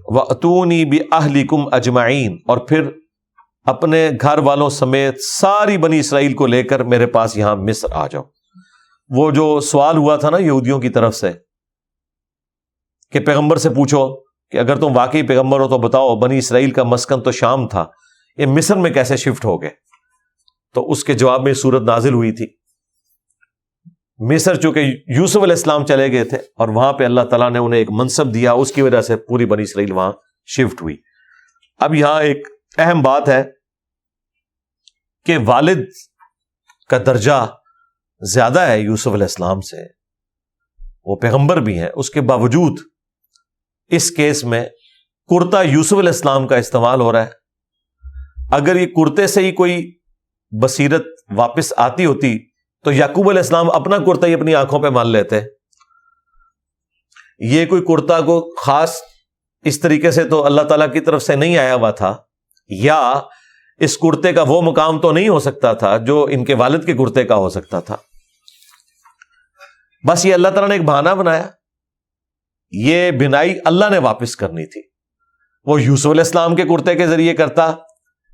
وَأْتُونِي بِأَهْلِكُمْ أَجْمَعِينَ، اور پھر اپنے گھر والوں سمیت ساری بنی اسرائیل کو لے کر میرے پاس یہاں مصر آ جاؤ۔ وہ جو سوال ہوا تھا نا یہودیوں کی طرف سے کہ پیغمبر سے پوچھو کہ اگر تم واقعی پیغمبر ہو تو بتاؤ بنی اسرائیل کا مسکن تو شام تھا، یہ مصر میں کیسے شفٹ ہو گئے؟ تو اس کے جواب میں سورت نازل ہوئی تھی۔ مصر چونکہ یوسف علیہ السلام چلے گئے تھے اور وہاں پہ اللہ تعالیٰ نے انہیں ایک منصب دیا، اس کی وجہ سے پوری بنی اسرائیل وہاں شفٹ ہوئی۔ اب یہاں ایک اہم بات ہے کہ والد کا درجہ زیادہ ہے یوسف علیہ السلام سے، وہ پیغمبر بھی ہیں، اس کے باوجود اس کیس میں کرتا یوسف علیہ السلام کا استعمال ہو رہا ہے۔ اگر یہ کرتے سے ہی کوئی بصیرت واپس آتی ہوتی تو یعقوب علیہ السلام اپنا کرتا ہی اپنی آنکھوں پہ مان لیتے۔ یہ کوئی کرتا کو خاص اس طریقے سے تو اللہ تعالیٰ کی طرف سے نہیں آیا ہوا تھا، یا اس کرتے کا وہ مقام تو نہیں ہو سکتا تھا جو ان کے والد کے کرتے کا ہو سکتا تھا۔ بس یہ اللہ تعالیٰ نے ایک بہانہ بنایا، یہ بنائی اللہ نے واپس کرنی تھی، وہ یوسف علیہ السلام کے کرتے کے ذریعے کرتا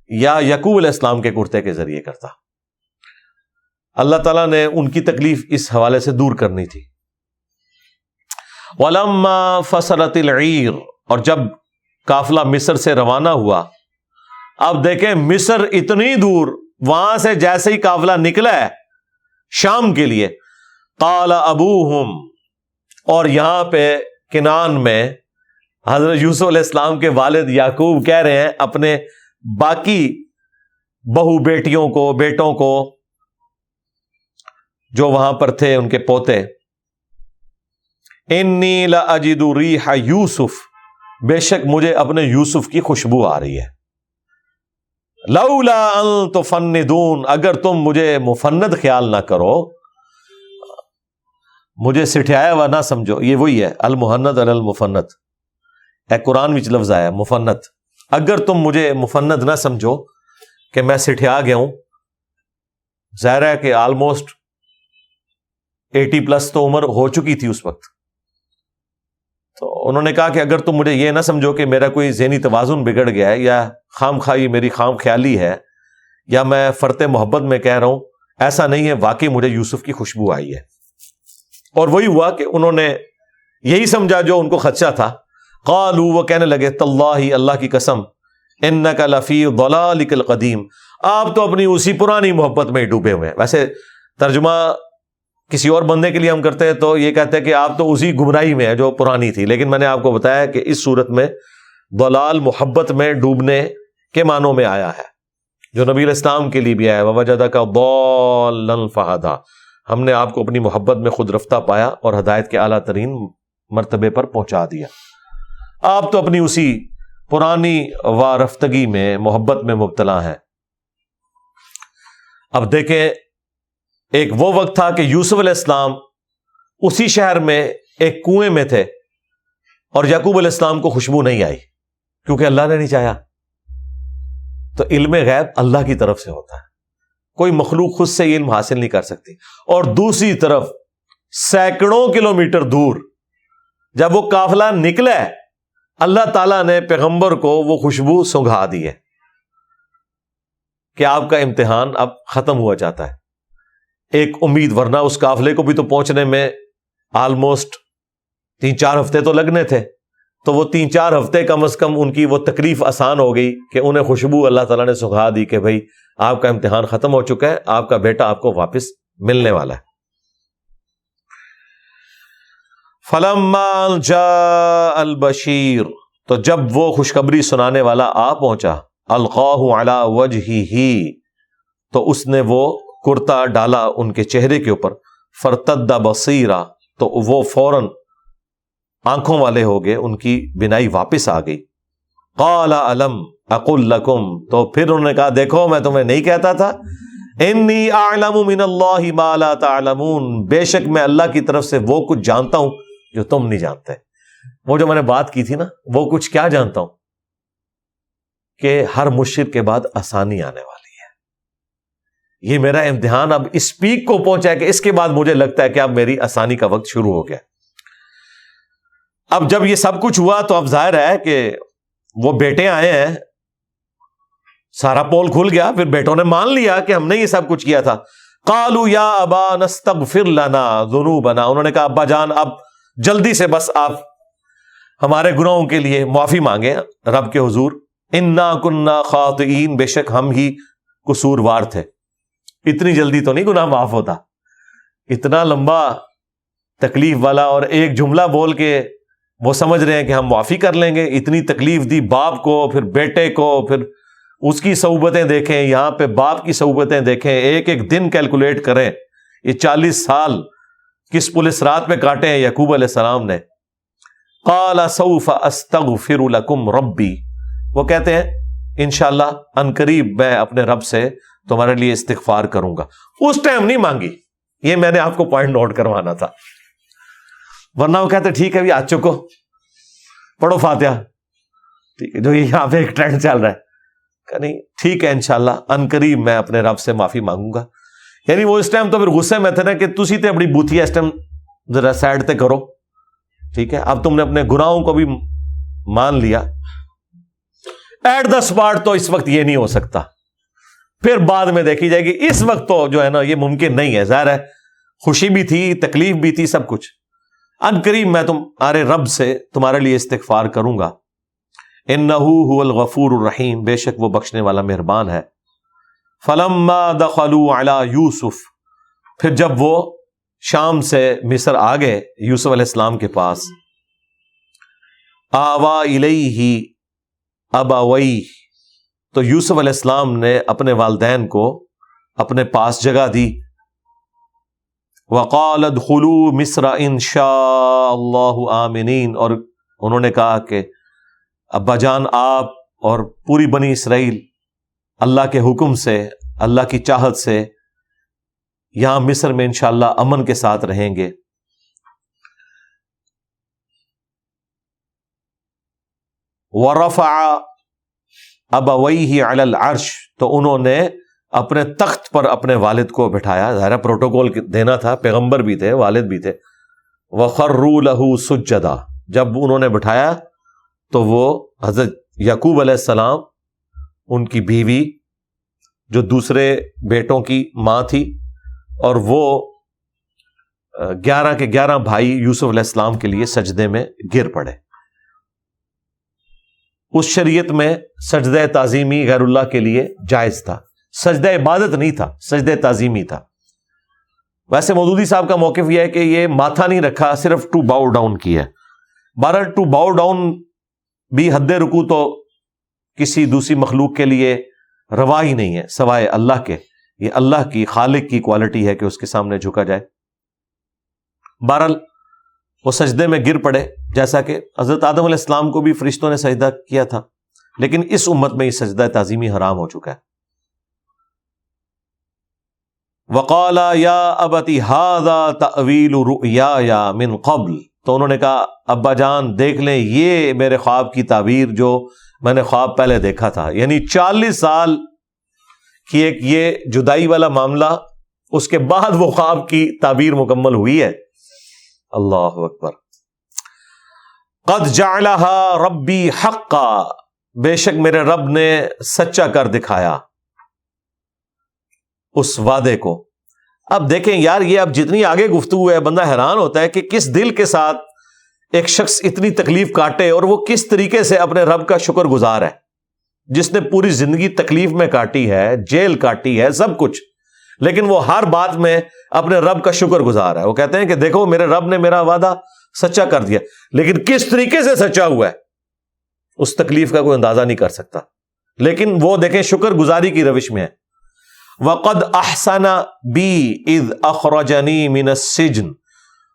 یا یعقوب علیہ السلام کے کرتے کے ذریعے کرتا، اللہ تعالیٰ نے ان کی تکلیف اس حوالے سے دور کرنی تھی۔ وَلَمَّا فَصَلَتِ الْعِيرُ، اور جب قافلہ مصر سے روانہ ہوا، اب دیکھیں مصر اتنی دور، وہاں سے جیسے ہی قافلہ نکلا ہے شام کے لیے، قَالَ أَبُوهُمْ، اور یہاں پہ کنعان میں حضرت یوسف علیہ السلام کے والد یعقوب کہہ رہے ہیں اپنے باقی بہو بیٹیوں کو، بیٹوں کو جو وہاں پر تھے، ان کے پوتے، انی لأجد ریح یوسف، بے شک مجھے اپنے یوسف کی خوشبو آ رہی ہے، لولا ان تفندون، اگر تم مجھے مفند خیال نہ کرو، مجھے سٹھایا ہوا نہ سمجھو، یہ وہی ہے المحند علی المفند، ایک قرآن وچ لفظ آیا مفند، اگر تم مجھے مفند نہ سمجھو کہ میں سٹھیا گیا ہوں، ظاہر ہے کہ آلموسٹ 80+ تو عمر ہو چکی تھی اس وقت، تو انہوں نے کہا کہ اگر تم مجھے یہ نہ سمجھو کہ میرا کوئی ذہنی توازن بگڑ گیا ہے، یا خام خواہی میری خام خیالی ہے، یا میں فرط محبت میں کہہ رہا ہوں، ایسا نہیں ہے، واقعی مجھے یوسف کی خوشبو آئی ہے۔ اور وہی ہوا کہ انہوں نے یہی سمجھا جو ان کو خدشہ تھا، قالوا، وہ کہنے لگے، تاللہ، اللہ کی قسم، انک لفی ضلالک القدیم، آپ تو اپنی اسی پرانی محبت میں ڈوبے ہوئے ہیں۔ ویسے ترجمہ کسی اور بندے کے لیے ہم کرتے ہیں تو یہ کہتے ہیں کہ آپ تو اسی گمراہی میں ہیں جو پرانی تھی، لیکن میں نے آپ کو بتایا کہ اس صورت میں ضلال محبت میں ڈوبنے کے معنوں میں آیا ہے، جو نبی علیہ السلام کے لیے بھی آیا وَوَجَدَكَ ضَالًّا فَهَدَىٰ، ہم نے آپ کو اپنی محبت میں خود رفتہ پایا اور ہدایت کے اعلیٰ ترین مرتبے پر پہنچا دیا۔ آپ تو اپنی اسی پرانی وارفتگی میں محبت میں مبتلا ہیں۔ اب دیکھیں، ایک وہ وقت تھا کہ یوسف علیہ السلام اسی شہر میں ایک کنویں میں تھے اور یعقوب علیہ السلام کو خوشبو نہیں آئی کیونکہ اللہ نے نہیں چاہا۔ تو علم غیب اللہ کی طرف سے ہوتا ہے، کوئی مخلوق خود سے یہ علم حاصل نہیں کر سکتی۔ اور دوسری طرف سینکڑوں کلومیٹر دور جب وہ قافلہ نکلا ہے، اللہ تعالیٰ نے پیغمبر کو وہ خوشبو سنگھا دی ہے کہ آپ کا امتحان اب ختم ہوا جاتا ہے۔ ایک امید، ورنہ اس قافلے کو بھی تو پہنچنے میں آلموسٹ 3-4 ہفتے تو لگنے تھے، تو وہ 3-4 ہفتے کم از کم ان کی وہ تکلیف آسان ہو گئی کہ انہیں خوشبو اللہ تعالیٰ نے سنگھا دی کہ بھائی آپ کا امتحان ختم ہو چکا ہے، آپ کا بیٹا آپ کو واپس ملنے والا ہے۔ فَلَمَّا جَاءَ الْبَشِيرُ، تو جب وہ خوشخبری سنانے والا آ پہنچا، أَلْقَاهُ عَلَى وَجْهِهِ، تو اس نے وہ کرتا ڈالا ان کے چہرے کے اوپر، فَارْتَدَّ بَصِيرًا، تو وہ فوراً آنکھوں والے ہو گئے، ان کی بینائی واپس آ گئی۔ قَالَ أَلَمْ أَقُلْ لَكُمْ، تو پھر انہوں نے کہا دیکھو میں تمہیں نہیں کہتا تھا، إِنِّي أَعْلَمُ مِنَ اللَّهِ مَا لَا تَعْلَمُونَ، بے شک میں اللہ کی طرف سے وہ کچھ جانتا ہوں جو تم نہیں جانتے۔ وہ جو میں نے بات کی تھی نا، وہ کچھ کیا جانتا ہوں کہ ہر مشکل کے بعد آسانی آنے والی ہے۔ یہ میرا امتحان اب اس پیک کو پہنچا ہے کہ اس کے بعد مجھے لگتا ہے کہ اب میری آسانی کا وقت شروع ہو گیا۔ اب جب یہ سب کچھ ہوا تو اب ظاہر ہے کہ وہ بیٹے آئے ہیں، سارا پول کھل گیا، پھر بیٹوں نے مان لیا کہ ہم نے یہ سب کچھ کیا تھا۔ قالوا یا ابا نستغفر لنا ذنوبنا، انہوں نے کہا ابا جان اب جلدی سے بس آپ ہمارے گناہوں کے لیے معافی مانگیں رب کے حضور، انا کنا خاطئین، بے شک ہم ہی قصوروار تھے۔ اتنی جلدی تو نہیں گناہ معاف ہوتا، اتنا لمبا تکلیف والا، اور ایک جملہ بول کے وہ سمجھ رہے ہیں کہ ہم معافی کر لیں گے۔ اتنی تکلیف دی باپ کو، پھر بیٹے کو، پھر اس کی صحبتیں دیکھیں، یہاں پہ باپ کی صحبتیں دیکھیں، ایک ایک دن کیلکولیٹ کریں، یہ 40 سال کس پولیس رات پہ کاٹے ہیں یعقوب علیہ السلام نے۔ قال سوف استغفر لکم ربی، وہ کہتے ہیں انشاءاللہ عنقریب میں اپنے رب سے تمہارے لیے استغفار کروں گا۔ اس ٹائم نہیں مانگی، یہ میں نے آپ کو پوائنٹ نوٹ کروانا تھا، ورنہ وہ کہتے ٹھیک ہے بھی آ چکو، پڑھو فاتحہ، ٹھیک ہے، جو یہاں پہ ایک ٹرینڈ چل رہا ہے کہ نہیں، ٹھیک ہے انشاءاللہ عنقریب میں اپنے رب سے معافی مانگوں گا۔ یعنی وہ اس ٹائم تو پھر غصے میں تھے نا کہ تسی تے اپنی بوتھی اس ٹائم ذرا سائڈ تے کرو، ٹھیک ہے، اب تم نے اپنے گناہوں کو بھی مان لیا۔ ایٹ دا اسپاٹ تو اس وقت یہ نہیں ہو سکتا، پھر بعد میں دیکھی جائے گی، اس وقت تو جو ہے نا یہ ممکن نہیں ہے، ظاہر ہے خوشی بھی تھی، تکلیف بھی تھی، سب کچھ۔ عنقریب میں تمہارے رب سے تمہارے لیے استغفار کروں گا، انہ هو الغفور الرحیم، بے شک وہ بخشنے والا مہربان ہے۔ فلما دخلوا علی یوسف، پھر جب وہ شام سے مصر آ گئے یوسف علیہ السلام کے پاس، آوا الیہ ابویہ، تو یوسف علیہ السلام نے اپنے والدین کو اپنے پاس جگہ دی۔ وقال ادخلوا مصر ان شاء اللہ آمنین، اور انہوں نے کہا کہ ابا جان آپ اور پوری بنی اسرائیل اللہ کے حکم سے، اللہ کی چاہت سے یہاں مصر میں انشاءاللہ امن کے ساتھ رہیں گے۔ ورفع ابویہ علی العرش، تو انہوں نے اپنے تخت پر اپنے والد کو بٹھایا، ظاہر پروٹوکول دینا تھا، پیغمبر بھی تھے، والد بھی تھے۔ وخروا لہ سجدا، جب انہوں نے بٹھایا تو وہ حضرت یعقوب علیہ السلام، ان کی بیوی جو دوسرے بیٹوں کی ماں تھی، اور وہ 11 کے 11 بھائی یوسف علیہ السلام کے لیے سجدے میں گر پڑے۔ اس شریعت میں سجدہ تعظیمی غیر اللہ کے لیے جائز تھا، سجدہ عبادت نہیں تھا، سجدہ تعظیمی تھا۔ ویسے مودودی صاحب کا موقف یہ ہے کہ یہ ماتھا نہیں رکھا، صرف ٹو باؤ ڈاؤن کیا۔ بہرحال ٹو باؤ ڈاؤن بھی حد رکوع تو کسی دوسری مخلوق کے لیے روا ہی نہیں ہے سوائے اللہ کے، یہ اللہ کی خالق کی کوالٹی ہے کہ اس کے سامنے جھکا جائے۔ بہرحال وہ سجدے میں گر پڑے، جیسا کہ حضرت آدم علیہ السلام کو بھی فرشتوں نے سجدہ کیا تھا، لیکن اس امت میں یہ سجدہ تعظیمی حرام ہو چکا ہے۔ وقال یا ابت ھذا تأویل رؤیای من قبل، تو انہوں نے کہا ابا جان دیکھ لیں یہ میرے خواب کی تعبیر جو میں نے خواب پہلے دیکھا تھا، یعنی 40 سال کی ایک یہ جدائی والا معاملہ، اس کے بعد وہ خواب کی تعبیر مکمل ہوئی ہے۔ اللہ اکبر۔ قد جعلها ربی حقا، بے شک میرے رب نے سچا کر دکھایا اس وعدے کو۔ اب دیکھیں یار، یہ اب جتنی آگے گفتگو ہے بندہ حیران ہوتا ہے کہ کس دل کے ساتھ ایک شخص اتنی تکلیف کاٹے، اور وہ کس طریقے سے اپنے رب کا شکر گزار ہے، جس نے پوری زندگی تکلیف میں کاٹی ہے، جیل کاٹی ہے، سب کچھ، لیکن وہ ہر بات میں اپنے رب کا شکر گزار ہے۔ وہ کہتے ہیں کہ دیکھو میرے رب نے میرا وعدہ سچا کر دیا، لیکن کس طریقے سے سچا ہوا ہے اس تکلیف کا کوئی اندازہ نہیں کر سکتا، لیکن وہ دیکھیں شکر گزاری کی روش میں ہے۔ وَقَدْ أَحْسَنَ بِي إِذْ أَخْرَجَنِي مِنَ السِّجْنِ،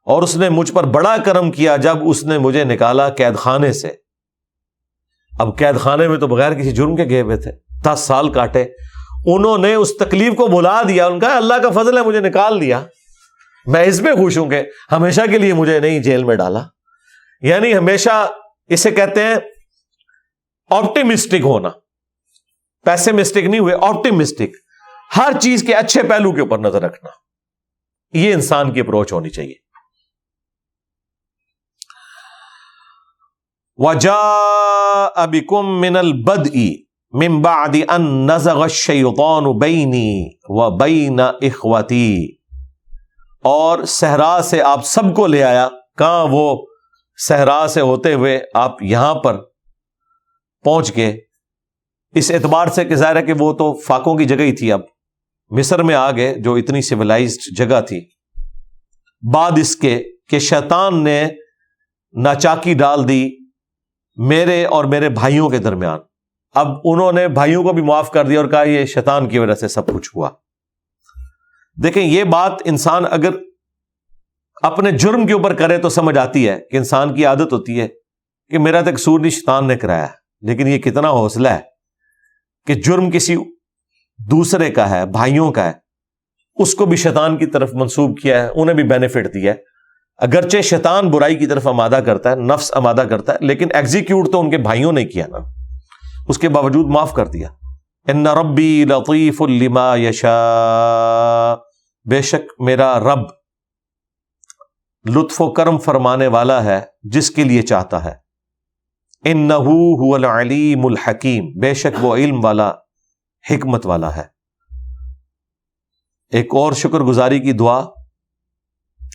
اور اس نے مجھ پر بڑا کرم کیا جب اس نے مجھے نکالا قید خانے سے۔ اب قید خانے میں تو بغیر کسی جرم کے گئے ہوئے تھے، 10 سال کاٹے، انہوں نے اس تکلیف کو بھلا دیا، ان کا اللہ کا فضل ہے مجھے نکال دیا، میں اس میں خوش ہوں کہ ہمیشہ کے لیے مجھے نہیں جیل میں ڈالا۔ یعنی ہمیشہ اسے کہتے ہیں آپٹیمسٹک ہونا، پیسمسٹک نہیں ہوئے، آپٹیمسٹک، ہر چیز کے اچھے پہلو کے اوپر نظر رکھنا، یہ انسان کی اپروچ ہونی چاہیے۔ وَجَاءَ بِكُم مِّنَ الْبَدْءِ مِن بَعْدِ أَن نَزَغَ الشَّيْطَانُ بَيْنِي وَبَيْنَ إِخْوَتِي، اور صحرا سے آپ سب کو لے آیا۔ کہاں؟ وہ صحرا سے ہوتے ہوئے آپ یہاں پر پہنچ گئے، اس اعتبار سے کہ ظاہر ہے کہ وہ تو فاقوں کی جگہ ہی تھی، اب مصر میں آ گئے جو اتنی سویلائزڈ جگہ تھی۔ بعد اس کے کہ شیطان نے ناچاکی ڈال دی میرے اور میرے بھائیوں کے درمیان، اب انہوں نے بھائیوں کو بھی معاف کر دیا اور کہا یہ شیطان کی وجہ سے سب کچھ ہوا۔ دیکھیں یہ بات انسان اگر اپنے جرم کے اوپر کرے تو سمجھ آتی ہے کہ انسان کی عادت ہوتی ہے کہ میرا تو قصور نہیں، شیطان نے کرایا، لیکن یہ کتنا حوصلہ ہے کہ جرم کسی دوسرے کا ہے، بھائیوں کا ہے، اس کو بھی شیطان کی طرف منسوب کیا ہے، انہیں بھی بینیفٹ دیا ہے۔ اگرچہ شیطان برائی کی طرف آمادہ کرتا ہے، نفس آمادہ کرتا ہے، لیکن ایگزیکیوٹ تو ان کے بھائیوں نے کیا نا، اس کے باوجود معاف کر دیا۔ ان ربی لطیف لما یشاء، بے شک میرا رب لطف و کرم فرمانے والا ہے جس کے لیے چاہتا ہے۔ انہ هو العلیم الحکیم، بے شک وہ علم والا، حکمت والا ہے۔ ایک اور شکر گزاری کی دعا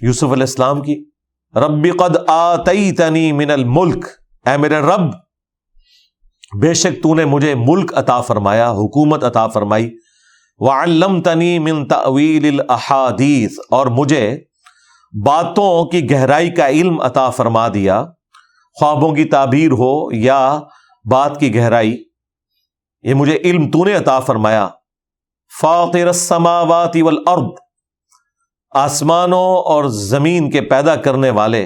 یوسف علیہ السلام کی، ربی قد آتیتنی من الملک، اے میرے رب بے شک تو نے مجھے ملک عطا فرمایا، حکومت عطا فرمائی، وعلمتنی من تأویل الاحادیث، اور مجھے باتوں کی گہرائی کا علم عطا فرما دیا، خوابوں کی تعبیر ہو یا بات کی گہرائی، یہ مجھے علم تو نے عطا فرمایا۔ فاطر السماوات والارض، آسمانوں اور زمین کے پیدا کرنے والے،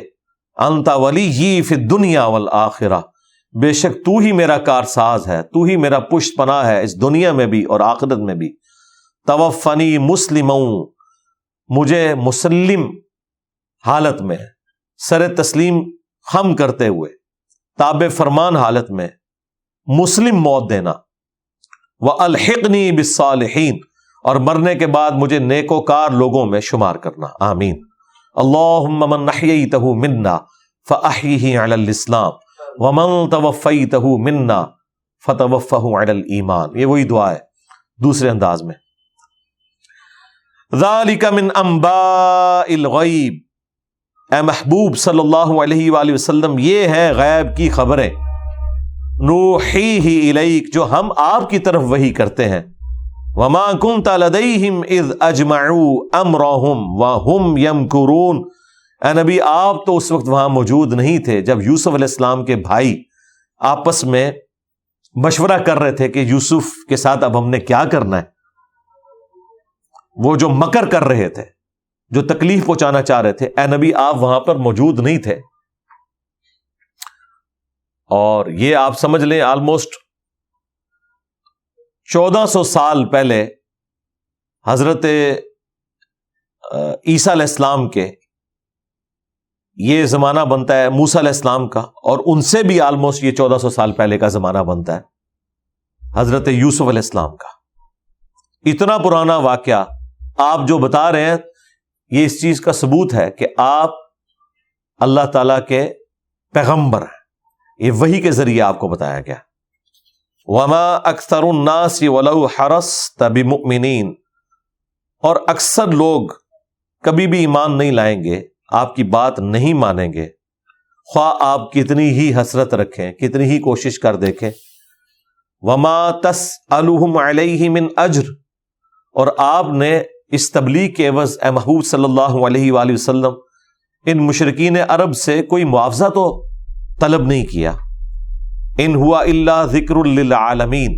انت ولی فی الدنیا والآخرہ، بے شک تو ہی میرا کارساز ہے، تو ہی میرا پشت پناہ ہے اس دنیا میں بھی اور آخرت میں بھی۔ توفنی مسلموں، مجھے مسلم حالت میں، سر تسلیم خم کرتے ہوئے، تابع فرمان حالت میں مسلم موت دینا۔ وَأَلْحِقْنِي بِالصَّالِحِينَ، اور مرنے کے بعد مجھے نیکوکار لوگوں میں شمار کرنا، آمین۔ اللہم من احییتہ منا فاحیہ علی الاسلام ومن توفیتہ منا فتوفہ علی الایمان، یہ وہی دعا ہے دوسرے انداز میں۔ ذالک من انباء الغیب، اے محبوب صلی اللہ علیہ وآلہ وسلم یہ ہے غیب کی خبریں، نوحیہ الیک جو ہم آپ کی طرف وحی کرتے ہیں وما کنت لدیہم اذ اجمعوا امرہم وہم یمکرون اے نبی آپ تو اس وقت وہاں موجود نہیں تھے جب یوسف علیہ السلام کے بھائی آپس میں مشورہ کر رہے تھے کہ یوسف کے ساتھ اب ہم نے کیا کرنا ہے. وہ جو مکر کر رہے تھے، جو تکلیف پہنچانا چاہ رہے تھے، اے نبی آپ وہاں پر موجود نہیں تھے. اور یہ آپ سمجھ لیں آلموسٹ 1400 سال پہلے حضرت عیسیٰ علیہ السلام کے یہ زمانہ بنتا ہے موسیٰ علیہ السلام کا، اور ان سے بھی آلموسٹ یہ 1400 سال پہلے کا زمانہ بنتا ہے حضرت یوسف علیہ السلام کا. اتنا پرانا واقعہ آپ جو بتا رہے ہیں، یہ اس چیز کا ثبوت ہے کہ آپ اللہ تعالیٰ کے پیغمبر ہیں. یہ وحی کے ذریعے آپ کو بتایا گیا. وما اکثر الناس ولو حرصت بمؤمنین، اور اکثر لوگ کبھی بھی ایمان نہیں لائیں گے، آپ کی بات نہیں مانیں گے، خواہ آپ کتنی ہی حسرت رکھیں، کتنی ہی کوشش کر دیکھیں. وما تسألهم علیہ من اجر، اور آپ نے اس تبلیغ کے عوض اے محبوب صلی اللہ علیہ وآلہ وسلم ان مشرکین عرب سے کوئی معاوضہ تو طلب نہیں کیا. ان ہوا الا ذکر للعالمین،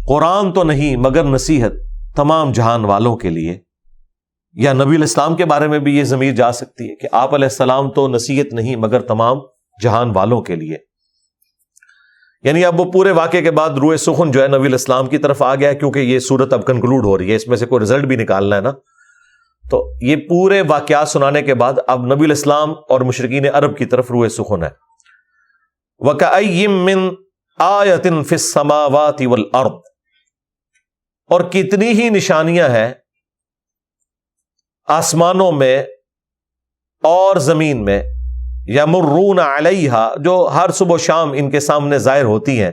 قرآن تو نہیں مگر نصیحت تمام جہان والوں کے لیے. یا نبی علیہ السلام کے بارے میں بھی یہ ضمیر جا سکتی ہے کہ آپ علیہ السلام تو نصیحت نہیں مگر تمام جہان والوں کے لیے. یعنی اب وہ پورے واقعے کے بعد روح سخن جو ہے نبی علیہ السلام کی طرف آ گیا، کیونکہ یہ صورت اب کنکلوڈ ہو رہی ہے، اس میں سے کوئی رزلٹ بھی نکالنا ہے نا. تو یہ پورے واقعات سنانے کے بعد اب نبی علیہ السلام اور مشرکین عرب کی طرف روح سخن ہے. وَكَأَيِّن مِّن آیَةٍ فِي السَّمَاوَاتِ وَالْأَرْضِ، اور کتنی ہی نشانیاں ہیں آسمانوں میں اور زمین میں، یمرون علیہا جو ہر صبح و شام ان کے سامنے ظاہر ہوتی ہیں،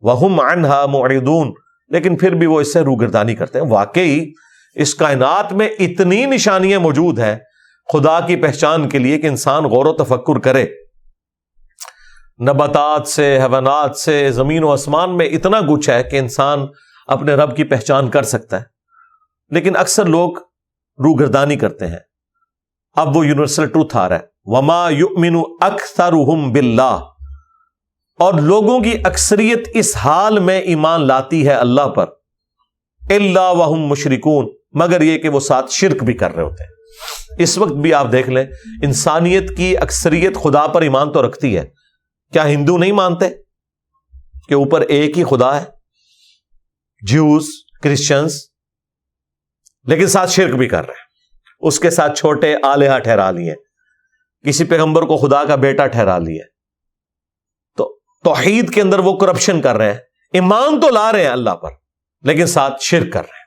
وہم عنہا معرضون لیکن پھر بھی وہ اس سے روگردانی کرتے ہیں. واقعی اس کائنات میں اتنی نشانیاں موجود ہیں خدا کی پہچان کے لیے کہ انسان غور و تفکر کرے. نباتات سے، حیوانات سے، زمین و آسمان میں اتنا کچھ ہے کہ انسان اپنے رب کی پہچان کر سکتا ہے، لیکن اکثر لوگ روگردانی کرتے ہیں. اب وہ یونیورسل ٹروتھ آ رہا ہے، وما یؤمن اکثرهم باللہ، اور لوگوں کی اکثریت اس حال میں ایمان لاتی ہے اللہ پر، الا وهم مشرکون، مگر یہ کہ وہ ساتھ شرک بھی کر رہے ہوتے ہیں. اس وقت بھی آپ دیکھ لیں انسانیت کی اکثریت خدا پر ایمان تو رکھتی ہے. کیا ہندو نہیں مانتے کہ اوپر ایک ہی خدا ہے؟ جیوز، کرسچنز، لیکن ساتھ شرک بھی کر رہے ہیں. اس کے ساتھ چھوٹے آلہہ ٹھہرا لیے، کسی پیغمبر کو خدا کا بیٹا ٹھہرا لیے. تو توحید کے اندر وہ کرپشن کر رہے ہیں. ایمان تو لا رہے ہیں اللہ پر لیکن ساتھ شرک کر رہے ہیں.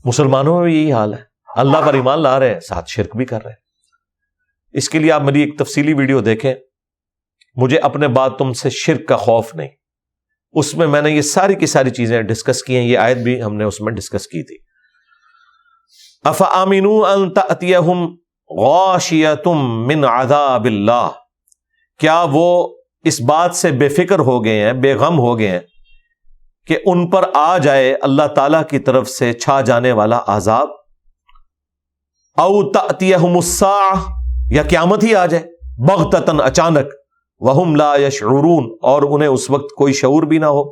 مسلمانوں میں بھی یہی حال ہے، اللہ پر ایمان لا رہے ہیں ساتھ شرک بھی کر رہے ہیں. اس کے لیے آپ میری ایک تفصیلی ویڈیو دیکھیں، مجھے اپنے بعد تم سے شرک کا خوف نہیں. اس میں نے یہ ساری کی ساری چیزیں ڈسکس کی ہیں. یہ آیت بھی ہم نے اس میں ڈسکس کی تھی. افامنوا ان تأتیہم غاشیۃ من عذاب اللہ، کیا وہ اس بات سے بے فکر ہو گئے ہیں، بے غم ہو گئے ہیں کہ ان پر آ جائے اللہ تعالی کی طرف سے چھا جانے والا عذاب. او تأتیہم الساعہ، یا قیامت ہی آ جائے بغتتاً اچانک، وہم لا یشعرون، اور انہیں اس وقت کوئی شعور بھی نہ ہو.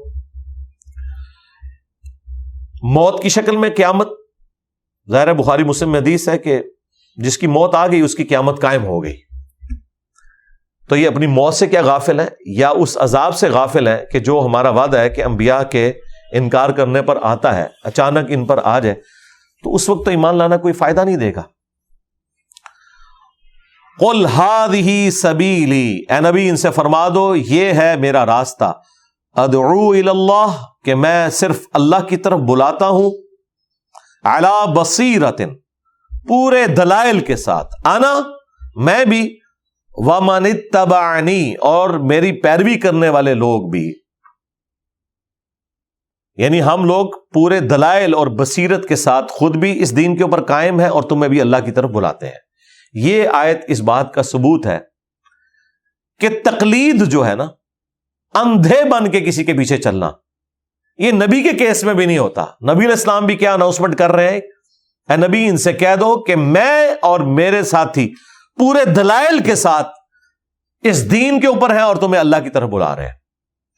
موت کی شکل میں قیامت، ظاہر بخاری مسلم میں حدیث ہے کہ جس کی موت آ گئی اس کی قیامت قائم ہو گئی. تو یہ اپنی موت سے کیا غافل ہے، یا اس عذاب سے غافل ہے کہ جو ہمارا وعدہ ہے کہ انبیاء کے انکار کرنے پر آتا ہے، اچانک ان پر آ جائے تو اس وقت تو ایمان لانا کوئی فائدہ نہیں دے گا. قل ہذہ سبیلی، اے نبی ان سے فرما دو یہ ہے میرا راستہ، ادعو الی اللہ، کہ میں صرف اللہ کی طرف بلاتا ہوں، علی بصیرۃ، پورے دلائل کے ساتھ، انا، میں بھی، ومن اتبعنی، اور میری پیروی کرنے والے لوگ بھی. یعنی ہم لوگ پورے دلائل اور بصیرت کے ساتھ خود بھی اس دین کے اوپر قائم ہیں اور تمہیں بھی اللہ کی طرف بلاتے ہیں. یہ آیت اس بات کا ثبوت ہے کہ تقلید جو ہے نا، اندھے بن کے کسی کے پیچھے چلنا یہ نبی کے کیس میں بھی نہیں ہوتا. نبی علیہ السلام بھی کیا اناؤنسمنٹ کر رہے ہیں, اے نبی ان سے کہہ دو کہ میں اور میرے ساتھی پورے دلائل کے ساتھ اس دین کے اوپر ہیں اور تمہیں اللہ کی طرف بلا رہے ہیں,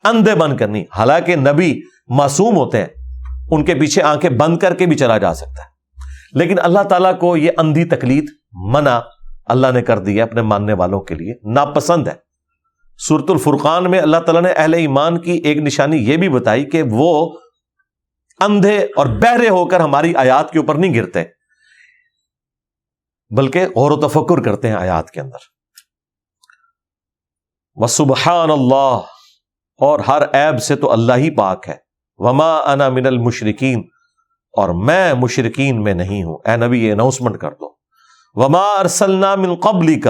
اندھے بن کر نہیں. حالانکہ نبی معصوم ہوتے ہیں, ان کے پیچھے آنکھیں بند کر کے بھی چلا جا سکتا ہے, لیکن اللہ تعالیٰ کو یہ اندھی تقلید منع اللہ نے کر دی ہے اپنے ماننے والوں کے لیے, ناپسند ہے. سورۃ الفرقان میں اللہ تعالیٰ نے اہل ایمان کی ایک نشانی یہ بھی بتائی کہ وہ اندھے اور بہرے ہو کر ہماری آیات کے اوپر نہیں گرتے, بلکہ غور و تفکر کرتے ہیں آیات کے اندر. وسبحان اللہ, اور ہر عیب سے تو اللہ ہی پاک ہے. وما انا من المشرکین, اور میں مشرکین میں نہیں ہوں. اے نبی یہ اناؤنسمنٹ کر دو. وما ارسلنا من قبلک,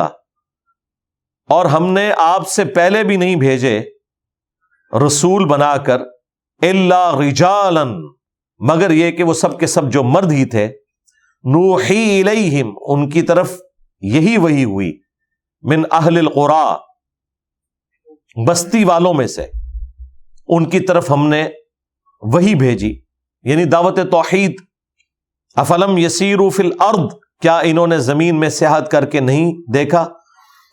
اور ہم نے آپ سے پہلے بھی نہیں بھیجے رسول بنا کر, الا رجالا, مگر یہ کہ وہ سب کے سب جو مرد ہی تھے, نوحی الیہم, ان کی طرف یہی وحی ہوئی, من اہل القری, بستی والوں میں سے ان کی طرف ہم نے وحی بھیجی, یعنی دعوت توحید. افلم یسیروا فی الارض, کیا انہوں نے زمین میں سیاحت کر کے نہیں دیکھا,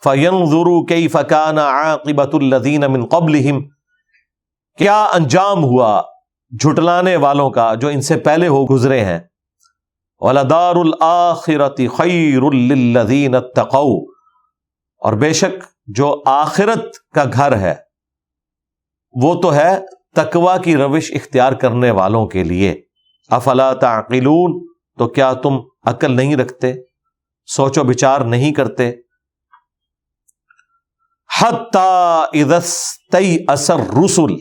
فینظروا کیف کان عاقبۃ الذین من قبلہم, کیا انجام ہوا جھٹلانے والوں کا جو ان سے پہلے ہو گزرے ہیں. وَلَدَارُ الْآخِرَةِ خَيْرٌ لِّلَّذِينَ اتَّقَوْا, اور بے شک جو آخرت کا گھر ہے وہ تو ہے تقویٰ کی روش اختیار کرنے والوں کے لیے. افلا تعقلون, تو کیا تم عقل نہیں رکھتے, سوچ و بچار نہیں کرتے. حتی اذا استیأس الرسل,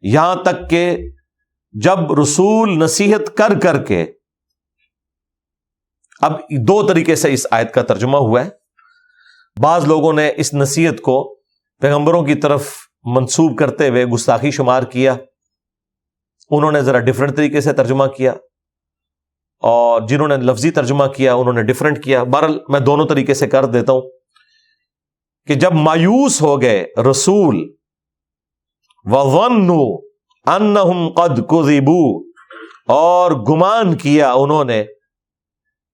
یہاں تک کہ جب رسول نصیحت کر کر کے. اب دو طریقے سے اس آیت کا ترجمہ ہوا ہے. بعض لوگوں نے اس نصیحت کو پیغمبروں کی طرف منسوب کرتے ہوئے گستاخی شمار کیا, انہوں نے ذرا ڈیفرنٹ طریقے سے ترجمہ کیا, اور جنہوں نے لفظی ترجمہ کیا انہوں نے ڈیفرنٹ کیا. بہرحال میں دونوں طریقے سے کر دیتا ہوں کہ جب مایوس ہو گئے رسول, وَظَنُّوا أَنَّهُمْ قَدْ كُذِبُوا, اور گمان کیا انہوں نے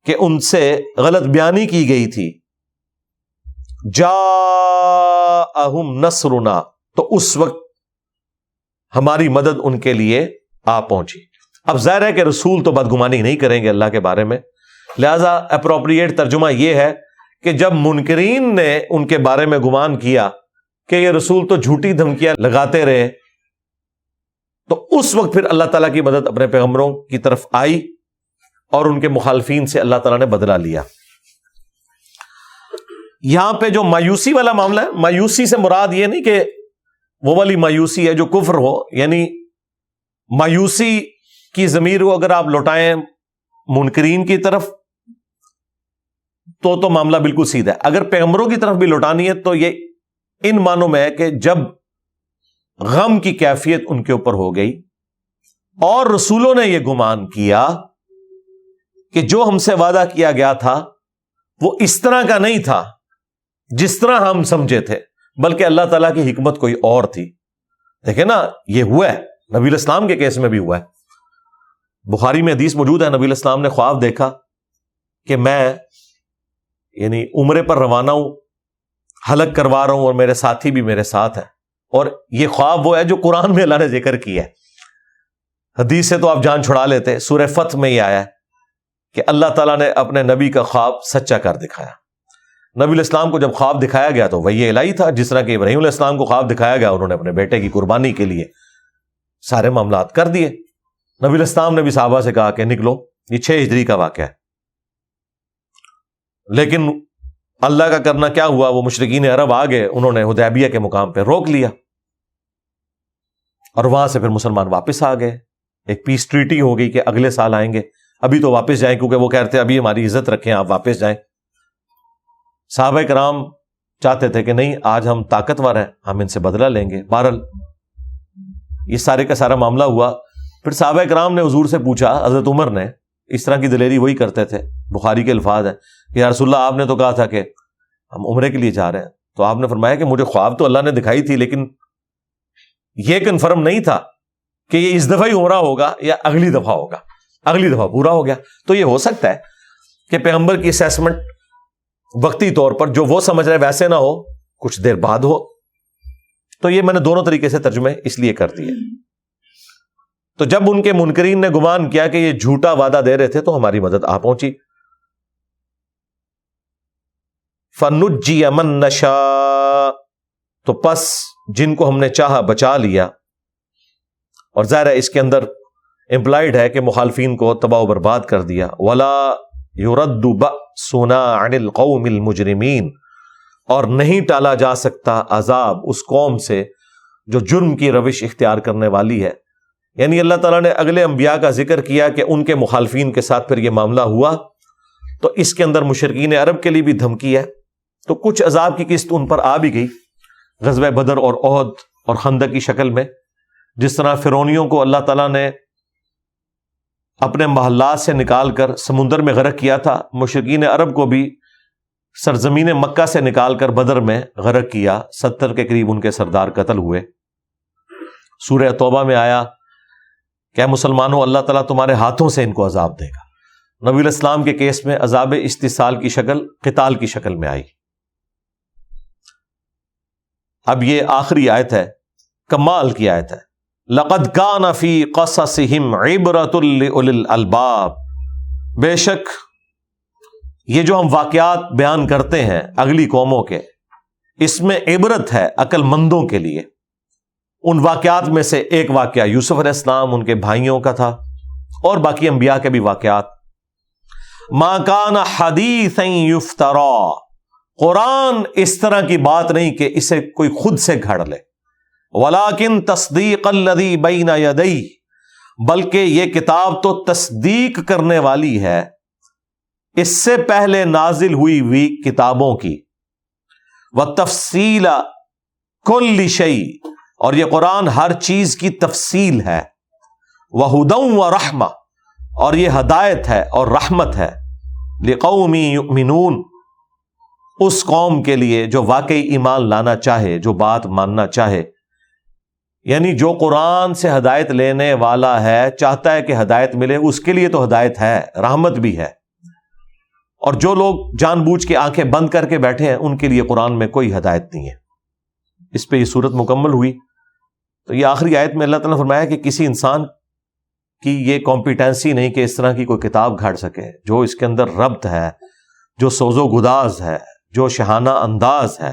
کہ ان سے غلط بیانی کی گئی تھی. جاءہم نصرنا, تو اس وقت ہماری مدد ان کے لیے آ پہنچی. اب ظاہر ہے کہ رسول تو بدگمانی نہیں کریں گے اللہ کے بارے میں, لہذا اپروپریٹ ترجمہ یہ ہے کہ جب منکرین نے ان کے بارے میں گمان کیا کہ یہ رسول تو جھوٹی دھمکیاں لگاتے رہے, تو اس وقت پھر اللہ تعالیٰ کی مدد اپنے پیغمبروں کی طرف آئی اور ان کے مخالفین سے اللہ تعالیٰ نے بدلہ لیا. یہاں پہ جو مایوسی والا معاملہ ہے, مایوسی سے مراد یہ نہیں کہ وہ والی مایوسی ہے جو کفر ہو, یعنی مایوسی کی ضمیر کو اگر آپ لوٹائیں منکرین کی طرف تو معاملہ بالکل سیدھا ہے. اگر پیغمبروں کی طرف بھی لوٹانی ہے تو یہ ان معنوں میں ہے کہ جب غم کی کیفیت ان کے اوپر ہو گئی اور رسولوں نے یہ گمان کیا کہ جو ہم سے وعدہ کیا گیا تھا وہ اس طرح کا نہیں تھا جس طرح ہم سمجھے تھے, بلکہ اللہ تعالیٰ کی حکمت کوئی اور تھی. دیکھیں نا, یہ ہوا ہے نبی علیہ السلام کے کیس میں بھی ہوا ہے. بخاری میں حدیث موجود ہے, نبی علیہ السلام نے خواب دیکھا کہ میں یعنی عمرے پر روانہ ہوں, حلق کروا رہا ہوں اور میرے ساتھی بھی میرے ساتھ ہیں, اور یہ خواب وہ ہے جو قرآن میں اللہ نے ذکر کیا ہے. حدیث سے تو آپ جان چھڑا لیتے. سورہ فتح میں یہ آیا ہے کہ اللہ تعالیٰ نے اپنے نبی کا خواب سچا کر دکھایا. نبی علیہ السلام کو جب خواب دکھایا گیا تو وہی الہی تھا, جس طرح کہ ابراہیم علیہ السلام کو خواب دکھایا گیا, انہوں نے اپنے بیٹے کی قربانی کے لیے سارے معاملات کر دیے. نبی علیہ السلام نے بھی صحابہ سے کہا کہ نکلو, یہ 6 ہجری کا واقعہ ہے. لیکن اللہ کا کرنا کیا ہوا, وہ مشرکین عرب آ گئے, انہوں نے حدیبیہ کے مقام پہ روک لیا, اور وہاں سے پھر مسلمان واپس آ گئے. ایک پیس ٹریٹی ہو گئی کہ اگلے سال آئیں گے, ابھی تو واپس جائیں, کیونکہ وہ کہتے ہیں ابھی ہماری عزت رکھیں, آپ واپس جائیں. صحابہ کرام چاہتے تھے کہ نہیں, آج ہم طاقتور ہیں, ہم ان سے بدلہ لیں گے. بہرحال یہ سارے کا سارا معاملہ ہوا. پھر صحابہ کرام نے حضور سے پوچھا, حضرت عمر نے, اس طرح کی دلیری وہی کرتے تھے, بخاری کے الفاظ ہیں کہ یا رسول اللہ, آپ نے تو کہا تھا کہ ہم عمرے کے لیے جا رہے ہیں, تو آپ نے فرمایا کہ مجھے خواب تو اللہ نے دکھائی تھی, لیکن یہ کنفرم نہیں تھا کہ یہ اس دفعہ ہی عمرہ ہوگا یا اگلی دفعہ ہوگا، اگلی دفعہ پورا ہو گیا. تو یہ ہو سکتا ہے کہ پیغمبر کی اسیسمنٹ وقتی طور پر جو وہ سمجھ رہے ویسے نہ ہو، کچھ دیر بعد ہو. تو یہ میں نے دونوں طریقے سے ترجمے اس لیے کر دیے. تو جب ان کے منکرین نے گمان کیا کہ یہ جھوٹا وعدہ دے رہے تھے تو ہماری مدد آ پہنچی. فَنُجِّيَ مَن نَّشَاءُ، تو پس جن کو ہم نے چاہا بچا لیا. اور ظاہر ہے اس کے اندر امپلائڈ ہے کہ مخالفین کو تباہ و برباد کر دیا. وَلَا يُرَدُّ بَأْسُنَا عَنِ الْقَوْمِ الْمُجْرِمِينَ، اور نہیں ٹالا جا سکتا عذاب اس قوم سے جو جرم کی روش اختیار کرنے والی ہے. یعنی اللہ تعالیٰ نے اگلے انبیاء کا ذکر کیا کہ ان کے مخالفین کے ساتھ پھر یہ معاملہ ہوا، تو اس کے اندر مشرکین عرب کے لیے بھی دھمکی ہے. تو کچھ عذاب کی قسط ان پر آ بھی گئی غزوہ بدر اور احد اور خندق کی شکل میں. جس طرح فرعونیوں کو اللہ تعالیٰ نے اپنے محلات سے نکال کر سمندر میں غرق کیا تھا، مشرکین عرب کو بھی سرزمین مکہ سے نکال کر بدر میں غرق کیا. 70 کے قریب ان کے سردار قتل ہوئے. سورہ توبہ میں آیا کہ مسلمانوں اللہ تعالیٰ تمہارے ہاتھوں سے ان کو عذاب دے گا. نبی علیہ السلام کے کیس میں عذاب استحصال کی شکل قتال کی شکل میں آئی. اب یہ آخری آیت ہے، کمال کی آیت ہے. لَقَدْ كَانَ فِي قَصَصِهِمْ عِبْرَةٌ لِأُولِي الْأَلْبَابِ، بے شک یہ جو ہم واقعات بیان کرتے ہیں اگلی قوموں کے، اس میں عبرت ہے عقل مندوں کے لیے. ان واقعات میں سے ایک واقعہ یوسف علیہ السلام، ان کے بھائیوں کا تھا، اور باقی انبیاء کے بھی واقعات. مَا كَانَ حَدِيثًا يُفْتَرَىٰ، قرآن اس طرح کی بات نہیں کہ اسے کوئی خود سے گھڑ لے. وَلَٰكِن تَصْدِيقَ الَّذِي بَيْنَ يَدَيْهِ، بلکہ یہ کتاب تو تصدیق کرنے والی ہے اس سے پہلے نازل ہوئی کتابوں کی. وَتَفْصِيلَ كُلِّ شَيْءٍ، اور یہ قرآن ہر چیز کی تفصیل ہے. وَهُدًى وَرَحْمَةً، اور یہ ہدایت ہے اور رحمت ہے. لِقَوْمٍ يُؤْمِنُونَ، اس قوم کے لیے جو واقعی ایمان لانا چاہے، جو بات ماننا چاہے. یعنی جو قرآن سے ہدایت لینے والا ہے، چاہتا ہے کہ ہدایت ملے، اس کے لیے تو ہدایت ہے، رحمت بھی ہے. اور جو لوگ جان بوجھ کے آنکھیں بند کر کے بیٹھے ہیں، ان کے لیے قرآن میں کوئی ہدایت نہیں ہے. اس پہ یہ صورت مکمل ہوئی. تو یہ آخری آیت میں اللہ تعالیٰ نے فرمایا کہ کسی انسان کی یہ کمپیٹنسی نہیں کہ اس طرح کی کوئی کتاب گھاڑ سکے. جو اس کے اندر ربط ہے، جو سوز و گداز ہے، جو شہانہ انداز ہے،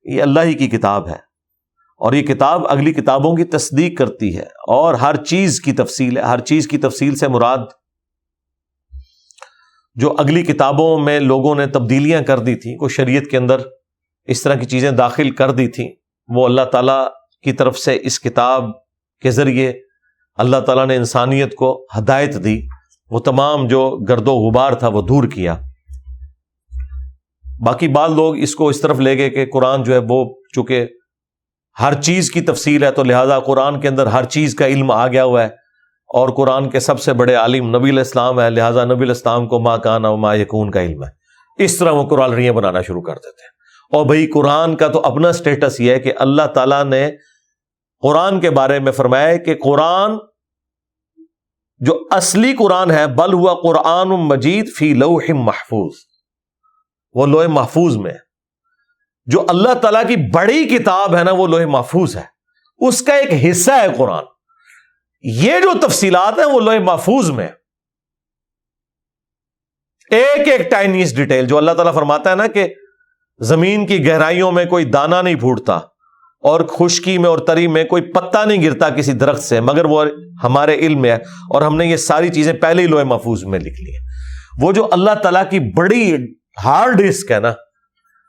یہ اللہ ہی کی کتاب ہے. اور یہ کتاب اگلی کتابوں کی تصدیق کرتی ہے اور ہر چیز کی تفصیل ہے. ہر چیز کی تفصیل سے مراد جو اگلی کتابوں میں لوگوں نے تبدیلیاں کر دی تھیں، کوئی شریعت کے اندر اس طرح کی چیزیں داخل کر دی تھیں، وہ اللہ تعالیٰ کی طرف سے اس کتاب کے ذریعے اللہ تعالیٰ نے انسانیت کو ہدایت دی. وہ تمام جو گرد و غبار تھا وہ دور کیا. باقی بعض لوگ اس کو اس طرف لے گئے کہ قرآن جو ہے وہ چونکہ ہر چیز کی تفصیل ہے تو لہذا قرآن کے اندر ہر چیز کا علم آ گیا ہوا ہے، اور قرآن کے سب سے بڑے عالم نبی علیہ السلام ہے، لہذا نبی علیہ السلام کو ما کان و ما یکون کا علم ہے. اس طرح وہ قرآن ریاں بنانا شروع کر دیتے ہیں. اور بھئی قرآن کا تو اپنا سٹیٹس یہ ہے کہ اللہ تعالیٰ نے قرآن کے بارے میں فرمایا ہے کہ قرآن جو اصلی قرآن ہے، بل ہوا قرآن مجید فی لوح محفوظ، وہ لوح محفوظ میں ہے. جو اللہ تعالیٰ کی بڑی کتاب ہے نا، وہ لوح محفوظ ہے، اس کا ایک حصہ ہے قرآن. یہ جو تفصیلات ہیں وہ لوح محفوظ میں ایک ایک ٹائنیس ڈیٹیل. جو اللہ تعالیٰ فرماتا ہے نا کہ زمین کی گہرائیوں میں کوئی دانہ نہیں پھوٹتا اور خشکی میں اور تری میں کوئی پتا نہیں گرتا کسی درخت سے مگر وہ ہمارے علم میں ہے، اور ہم نے یہ ساری چیزیں پہلے ہی لوح محفوظ میں لکھ لی ہیں. وہ جو اللہ تعالیٰ کی بڑی ہارڈ ڈسک ہے نا،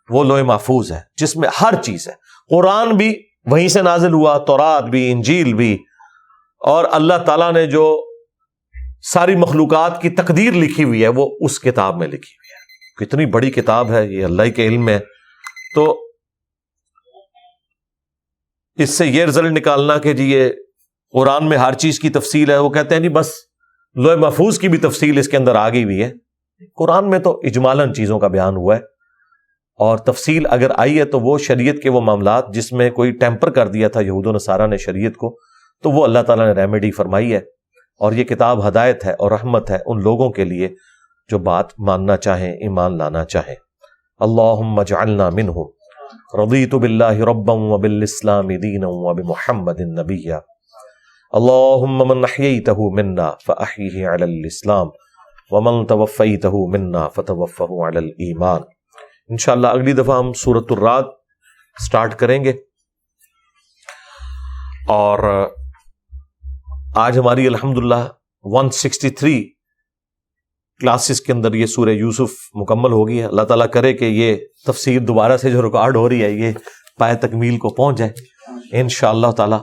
وہ لوح محفوظ ہے جس میں ہر چیز ہے. قرآن بھی وہیں سے نازل ہوا، تورات بھی، انجیل بھی، اور اللہ تعالیٰ نے جو ساری مخلوقات کی تقدیر لکھی ہوئی ہے وہ اس کتاب میں لکھی ہوئی ہے. کتنی بڑی کتاب ہے یہ، اللہ کے علم میں. تو اس سے یہ رزلٹ نکالنا کہ جی یہ قرآن میں ہر چیز کی تفصیل ہے، وہ کہتے ہیں جی بس لوح محفوظ کی بھی تفصیل اس کے اندر آ گئی ہوئی ہے. قرآن میں تو اجمالاً چیزوں کا بیان ہوا ہے. اور تفصیل اگر آئی ہے تو وہ شریعت کے وہ معاملات جس میں کوئی ٹیمپر کر دیا تھا یہود و نصارہ نے شریعت کو، تو وہ اللہ تعالیٰ نے ریمیڈی فرمائی ہے، اور یہ کتاب ہدایت ہے اور رحمت ہے ان لوگوں کے لیے جو بات ماننا چاہیں، ایمان لانا چاہیں۔ اللہم اجعلنا منہم، رضیت باللہ ربا وبالاسلام دینا وبمحمد نبیا، اللہم من احییتہ منا فاحیہ علی الاسلام ومن توفیتہ منا فتوفہ علی الایمان۔ انشاءاللہ اگلی دفعہ ہم سورۃ الرعد سٹارٹ کریں گے، اور آج ہماری الحمدللہ 163 کلاسز کے اندر یہ سورہ یوسف مکمل ہوگی ہے۔ اللہ تعالیٰ کرے کہ یہ تفسیر دوبارہ سے جو ریکارڈ ہو رہی ہے یہ پائے تکمیل کو پہنچ جائے انشاءاللہ تعالیٰ۔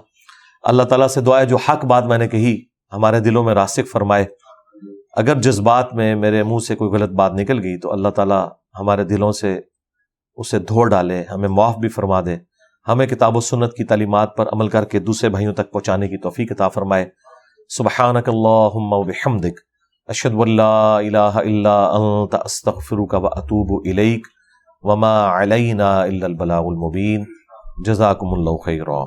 اللہ تعالیٰ سے دعا ہے جو حق بات میں نے کہی ہمارے دلوں میں راسخ فرمائے، اگر جذبات میں میرے منہ سے کوئی غلط بات نکل گئی تو اللہ تعالیٰ ہمارے دلوں سے اسے دھو ڈالے، ہمیں معاف بھی فرما دے، ہمیں کتاب و سنت کی تعلیمات پر عمل کر کے دوسرے بھائیوں تک پہنچانے کی توفیق عطا فرمائے۔ سبحانک اللہم وبحمدک، اشہد ان لا الہ الا انت، استغفرک واتوب الیک، وما علینا الا البلاغ المبین۔ جزاکم اللہ خیرا۔